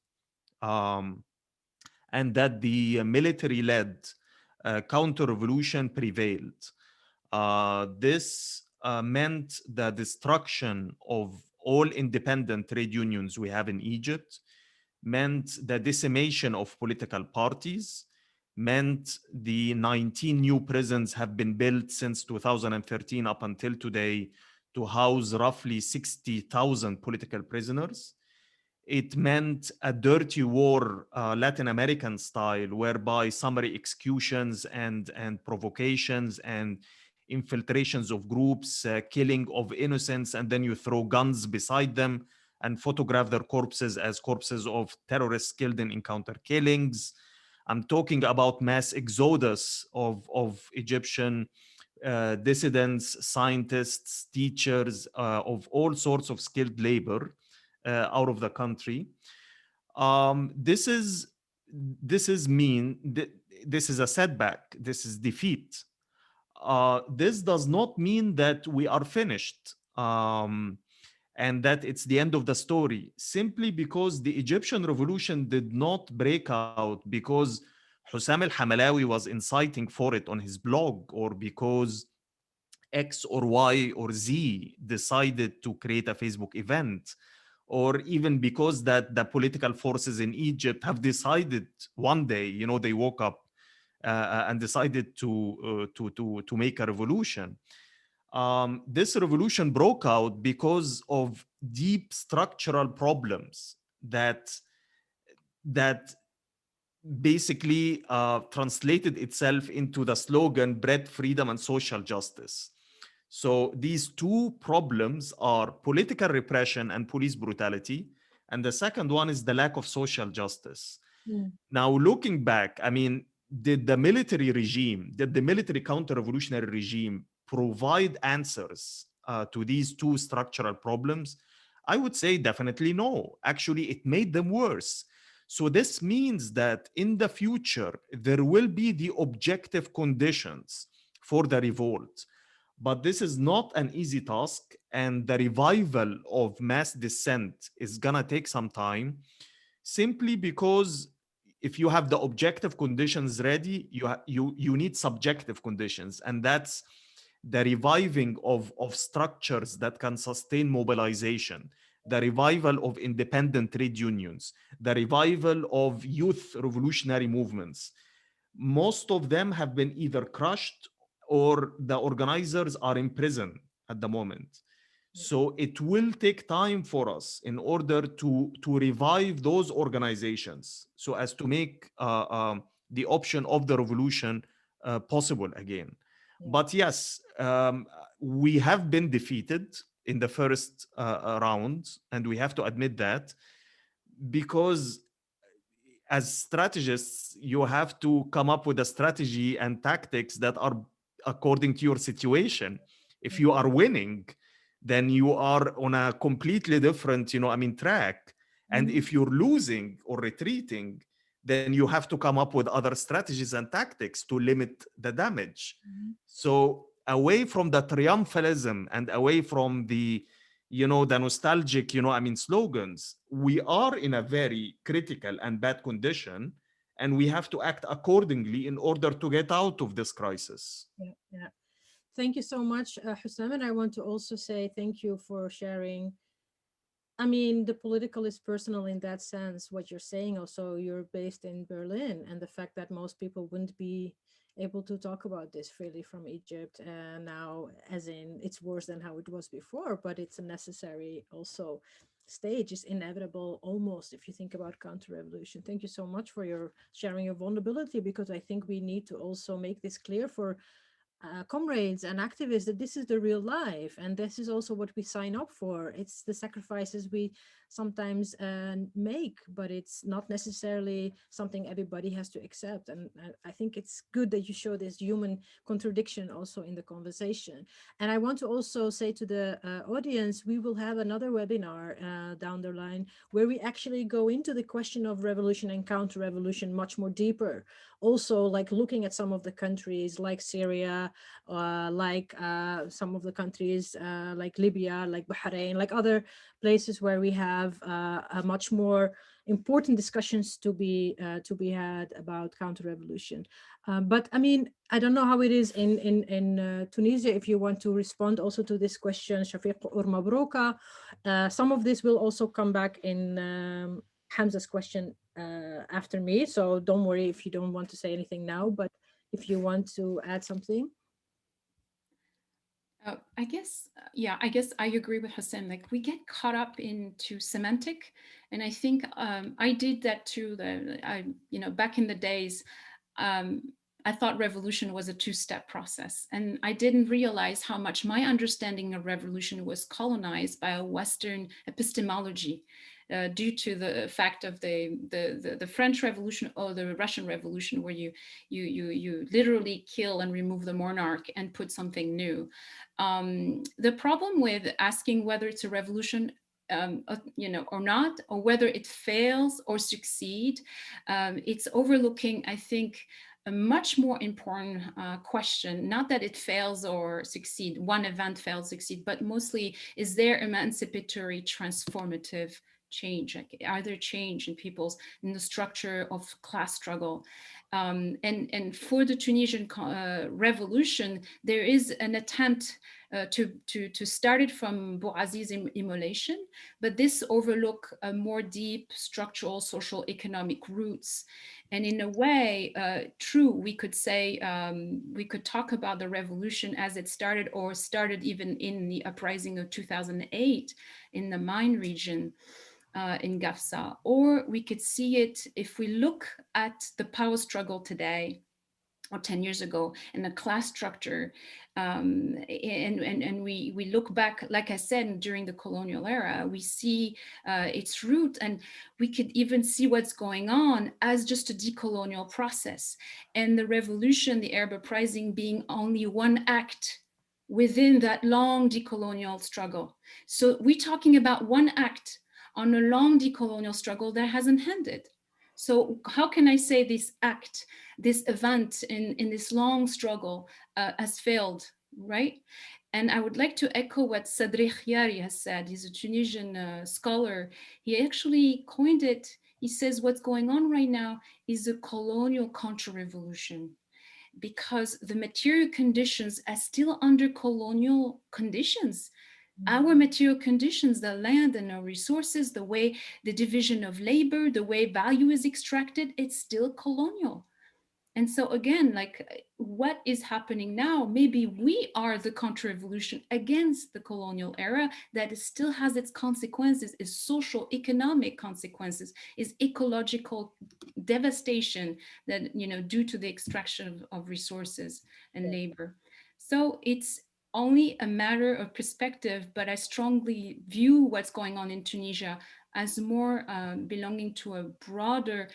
and that the military-led counter-revolution prevailed. This meant the destruction of all independent trade unions we have in Egypt, meant the decimation of political parties, meant the 19 new prisons have been built since 2013 up until today to house roughly 60,000 political prisoners. It meant a dirty war, Latin American style, whereby summary executions and provocations and infiltrations of groups, killing of innocents, and then you throw guns beside them and photograph their corpses as corpses of terrorists killed in encounter killings. I'm talking about mass exodus of Egyptian dissidents, scientists, teachers, of all sorts of skilled labor out of the country. This is a setback. This is defeat. This does not mean that we are finished and that it's the end of the story, simply because the Egyptian revolution did not break out because Hussam al-Hamalawi was inciting for it on his blog, or because X or Y or Z decided to create a Facebook event, or even because that the political forces in Egypt have decided one day, you know, they woke up and decided to make a revolution. This revolution broke out because of deep structural problems that basically translated itself into the slogan bread, freedom, and social justice. So these two problems are political repression and police brutality. And the second one is the lack of social justice. Now, looking back, I mean, did the military counter-revolutionary regime provide answers to these two structural problems? I would say definitely no. Actually, it made them worse. So this means that in the future, there will be the objective conditions for the revolt. But this is not an easy task, and the revival of mass dissent is gonna take some time, simply because if you have the objective conditions ready, you need subjective conditions, and that's the reviving of structures that can sustain mobilization, the revival of independent trade unions, the revival of youth revolutionary movements. Most of them have been either crushed or the organizers are in prison at the moment. So it will take time for us in order to revive those organizations so as to make the option of the revolution possible again. But yes, we have been defeated in the first round, and we have to admit that, because as strategists, you have to come up with a strategy and tactics that are according to your situation. If you are winning, then you are on a completely different, track. And if you're losing or retreating, then you have to come up with other strategies and tactics to limit the damage. So away from the triumphalism and away from the the nostalgic, slogans, we are in a very critical and bad condition, and we have to act accordingly in order to get out of this crisis. Yeah. Thank you so much, Hussam. And I want to also say thank you for sharing. I mean, the political is personal in that sense, what you're saying. Also, you're based in Berlin, and the fact that most people wouldn't be able to talk about this freely from Egypt. And now, as in, it's worse than how it was before, but it's a necessary also stage, is inevitable almost, if you think about counter-revolution. Thank you so much for your sharing your vulnerability, because I think we need to also make this clear for comrades and activists that this is the real life, and this is also what we sign up for. It's the sacrifices we sometimes make, but it's not necessarily something everybody has to accept. And I think it's good that you show this human contradiction also in the conversation. And I want to also say to the audience, we will have another webinar down the line where we actually go into the question of revolution and counter-revolution much more deeper. Also, like looking at some of the countries like Syria, like some of the countries like Libya, like Bahrain, like other places where we have a much more important discussions to be had about counter-revolution. But I mean, I don't know how it is in Tunisia. If you want to respond also to this question, Shafiq or Mabrouka, some of this will also come back in Hamza's question after me. So don't worry if you don't want to say anything now, but if you want to add something. I guess I agree with Hussam. Like, we get caught up into semantic, and I think I did that too. Back in the days, I thought revolution was a two-step process, and I didn't realize how much my understanding of revolution was colonized by a Western epistemology. Due to the fact of the French Revolution or the Russian Revolution, where you literally kill and remove the monarch and put something new. The problem with asking whether it's a revolution or not, or whether it fails or succeed, it's overlooking, I think, a much more important question, not that it fails or succeed, one event fails, succeed, but mostly, is there emancipatory, transformative change? Like, are there change in the structure of class struggle? And for the Tunisian revolution, there is an attempt to start it from Bouazizi's immolation, but this overlook a more deep structural, social, economic roots. And in a way, true, we could say, we could talk about the revolution as it started, or started even in the uprising of 2008 in the Mine region in Gafsa. Or we could see it if we look at the power struggle today, or 10 years ago, and the class structure, and we look back, like I said, during the colonial era, we see its root, and we could even see what's going on as just a decolonial process, and the revolution, the Arab uprising, being only one act within that long decolonial struggle. So we're talking about one act on a long decolonial struggle that hasn't ended. So how can I say this act, this event in this long struggle has failed, right? And I would like to echo what Sadri Khiari has said. He's a Tunisian scholar. He actually coined it. He says what's going on right now is a colonial counter-revolution, because the material conditions are still under colonial conditions. Our material conditions, the land and our resources, the way the division of labor, the way value is extracted, it's still colonial. And so again, like what is happening now, maybe we are the counter-revolution against the colonial era that still has its consequences, its social, economic consequences, its ecological devastation that, you know, due to the extraction of resources and labor. So it's only a matter of perspective, but I strongly view what's going on in Tunisia as more belonging to a broader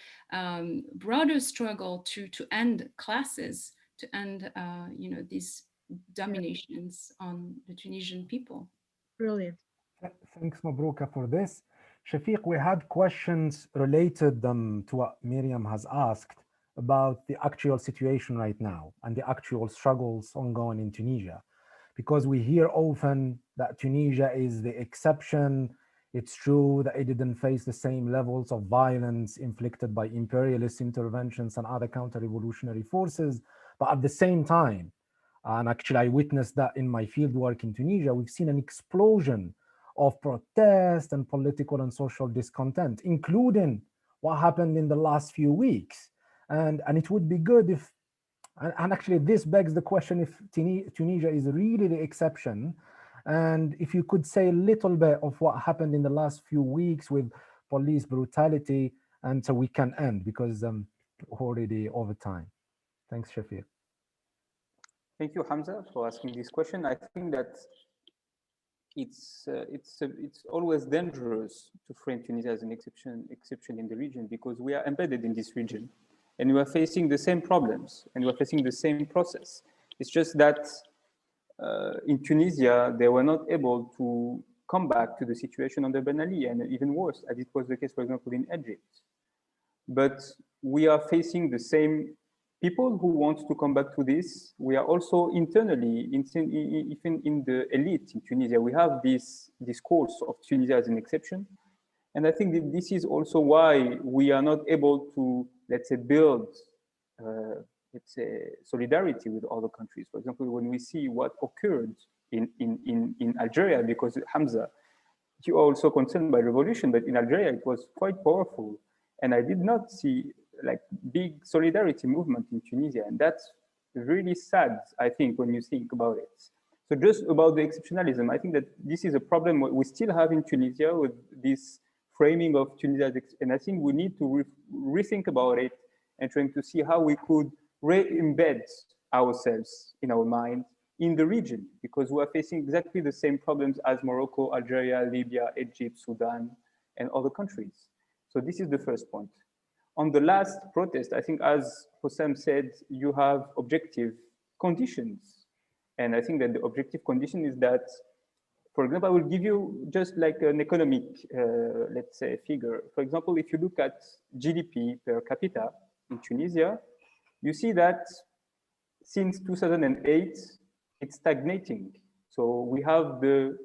struggle to end classes, to end you know, these dominations on the Tunisian people. Brilliant. Thanks, Mabrouka, for this. Shafiq, we had questions related to what Miriam has asked about the actual situation right now and the actual struggles ongoing in Tunisia. Because we hear often that Tunisia is the exception. It's true that it didn't face the same levels of violence inflicted by imperialist interventions and other counter-revolutionary forces. But at the same time, and actually I witnessed that in my field work in Tunisia, we've seen an explosion of protest and political and social discontent, including what happened in the last few weeks. And it would be good if, and actually this begs the question if Tunisia is really the exception. And if you could say a little bit of what happened in the last few weeks with police brutality, and so we can end because already over time. Thanks, Shafiq. Thank you, Hamza, for asking this question. I think that it's always dangerous to frame Tunisia as an exception in the region, because we are embedded in this region and we are facing the same problems and we are facing the same process. It's just that in Tunisia, they were not able to come back to the situation under Ben Ali, and even worse, as it was the case, for example, in Egypt. But we are facing the same people who want to come back to this. We are also internally, even in the elite in Tunisia, we have this discourse of Tunisia as an exception. And I think that this is also why we are not able to, let's say, build, let's say, solidarity with other countries. For example, when we see what occurred in Algeria, because Hamza, you are also concerned by revolution, but in Algeria, it was quite powerful. And I did not see like big solidarity movement in Tunisia. And that's really sad, I think, when you think about it. So just about the exceptionalism, I think that this is a problem we still have in Tunisia with this framing of Tunisia. And I think we need to rethink about it and trying to see how we could re-embed ourselves in our mind in the region, because we are facing exactly the same problems as Morocco, Algeria, Libya, Egypt, Sudan, and other countries. So this is the first point. On the last protest, I think, as Hossam said, you have objective conditions. And I think that the objective condition is that, for example, I will give you just like an economic, let's say, figure. For example, if you look at GDP per capita in Tunisia, you see that since 2008, it's stagnating. So we have the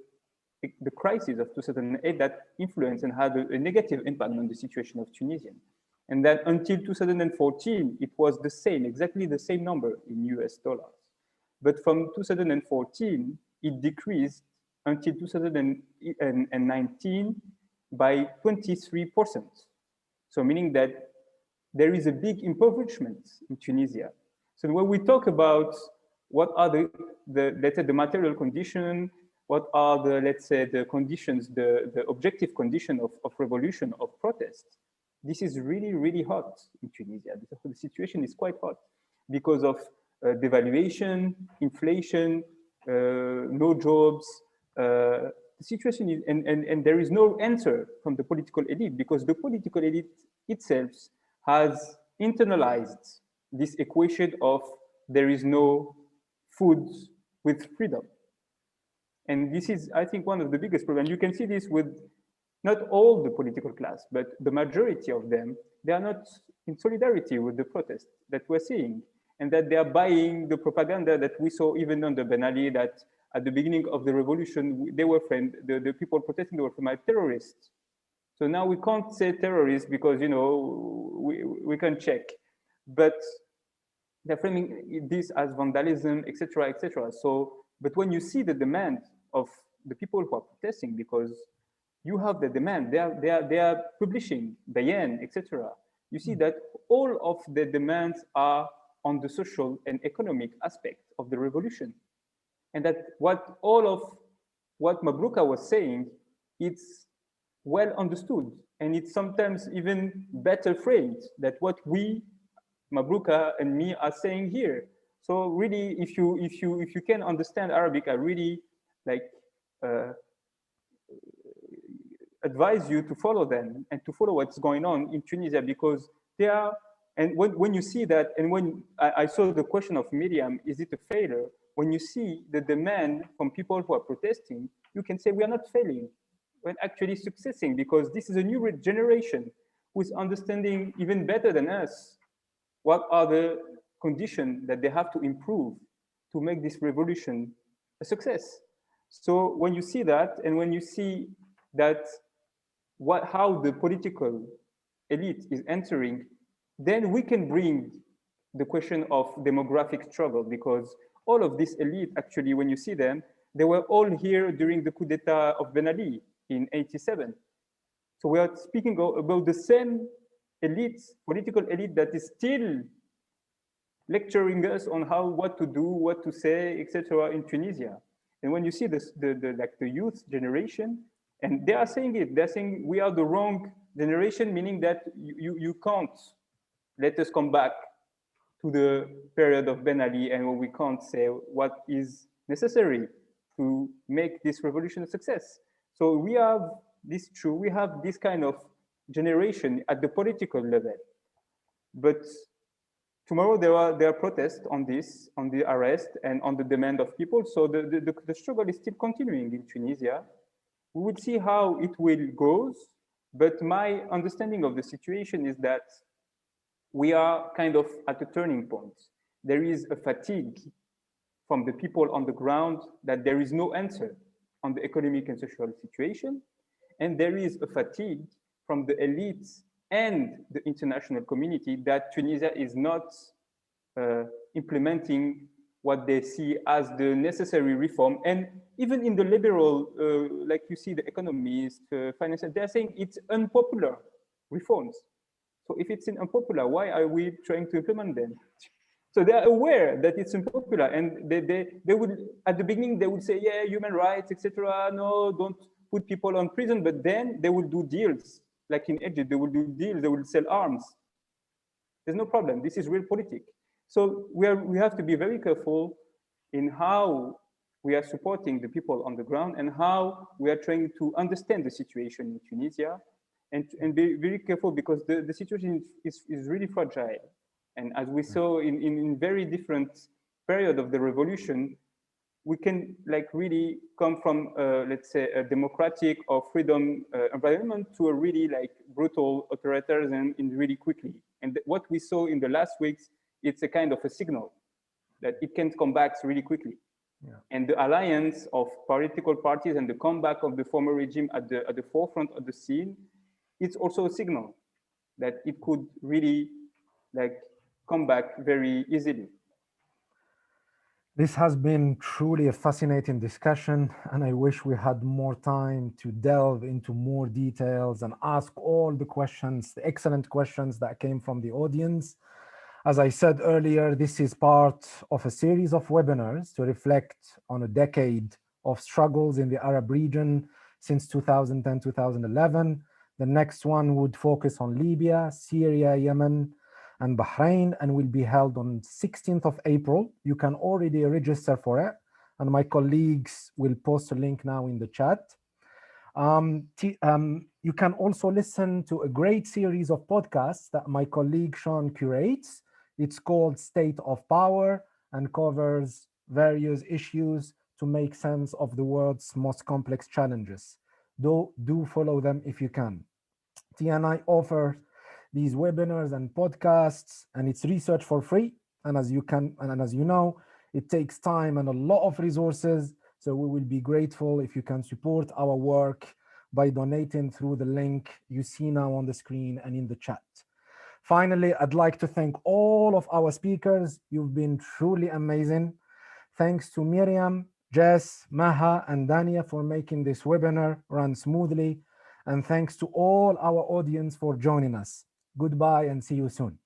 crisis of 2008 that influenced and had a negative impact on the situation of Tunisia. And that until 2014, it was the same, exactly the same number in US dollars. But from 2014, it decreased until 2019 by 23%. So meaning that there is a big impoverishment in Tunisia. So when we talk about what are let's say, the material condition, what are the, let's say, the conditions, the objective condition of revolution, of protest, this is really, really hot in Tunisia. The situation is quite hot because of devaluation, inflation, no jobs. The situation is, and there is no answer from the political elite, because the political elite itself has internalized this equation of there is no food with freedom. And this is, I think, one of the biggest problems. You can see this with not all the political class, but the majority of them, they are not in solidarity with the protest that we're seeing, and that they are buying the propaganda that we saw even under Ben Ali, that at the beginning of the revolution, they were framed, the people protesting, they were framed as terrorists. So now we can't say terrorists because, you know, we can check, but they're framing this as vandalism, etc., etc. So, but when you see the demand of the people who are protesting, because you have the demand, they are publishing bayan, etc. You see that all of the demands are on the social and economic aspect of the revolution, and that all of what Mabruka was saying, it's well understood, and it's sometimes even better framed than what we, Mabruka and me, are saying here. So really, if you can understand Arabic, I really advise you to follow them and to follow what's going on in Tunisia, because they are, and when you see that, and when I saw the question of Miriam, is it a failure? When you see the demand from people who are protesting, you can say we are not failing, we're actually succeeding, because this is a new generation who is understanding even better than us what are the conditions that they have to improve to make this revolution a success. So when you see that, and when you see that how the political elite is entering, then we can bring the question of demographic struggle, because all of this elite, actually, when you see them, they were all here during the coup d'etat of Ben Ali in '87. So we are speaking about the same elite, political elite, that is still lecturing us on what to do, what to say, etc. in Tunisia. And when you see the youth generation, and they are saying it, they're saying we are the wrong generation, meaning that you can't let us come back to the period of Ben Ali, and we can't say what is necessary to make this revolution a success. So we have this we have this kind of generation at the political level. But tomorrow there are protests on this, on the arrest and on the demand of people. So the struggle is still continuing in Tunisia. We will see how it will go. But my understanding of the situation is that we are kind of at a turning point. There is a fatigue from the people on the ground that there is no answer on the economic and social situation. And there is a fatigue from the elites and the international community that Tunisia is not implementing what they see as the necessary reform. And even in the liberal, like you see the economists, financiers, they're saying it's unpopular reforms. So if it's unpopular, why are we trying to implement them? So they are aware that it's unpopular, and they would, at the beginning, they would say, yeah, human rights, etc. No, don't put people on prison, but then they will do deals. Like in Egypt, they will do deals, they will sell arms. There's no problem, this is real politics. So we have to be very careful in how we are supporting the people on the ground and how we are trying to understand the situation in Tunisia, and be very careful, because the situation is really fragile. And as we saw in very different period of the revolution, we can really come from, let's say, a democratic or freedom environment to a really brutal authoritarianism really quickly. And what we saw in the last weeks, it's a kind of a signal that it can come back really quickly. Yeah. And the alliance of political parties and the comeback of the former regime at the forefront of the scene, it's also a signal that it could really come back very easily. This has been truly a fascinating discussion, and I wish we had more time to delve into more details and ask all the questions, the excellent questions that came from the audience. As I said earlier, this is part of a series of webinars to reflect on a decade of struggles in the Arab region since 2010-2011. The next one would focus on Libya, Syria, Yemen, and Bahrain, and will be held on 16th of April. You can already register for it, and my colleagues will post a link now in the chat. You can also listen to a great series of podcasts that my colleague Sean curates. It's called State of Power and covers various issues to make sense of the world's most complex challenges. do follow them if you can. TNI offers these webinars and podcasts and its research for free. And as you know, it takes time and a lot of resources. So we will be grateful if you can support our work by donating through the link you see now on the screen and in the chat. Finally, I'd like to thank all of our speakers. You've been truly amazing. Thanks to Miriam, Jess, Maha, and Dania for making this webinar run smoothly. And thanks to all our audience for joining us. Goodbye and see you soon.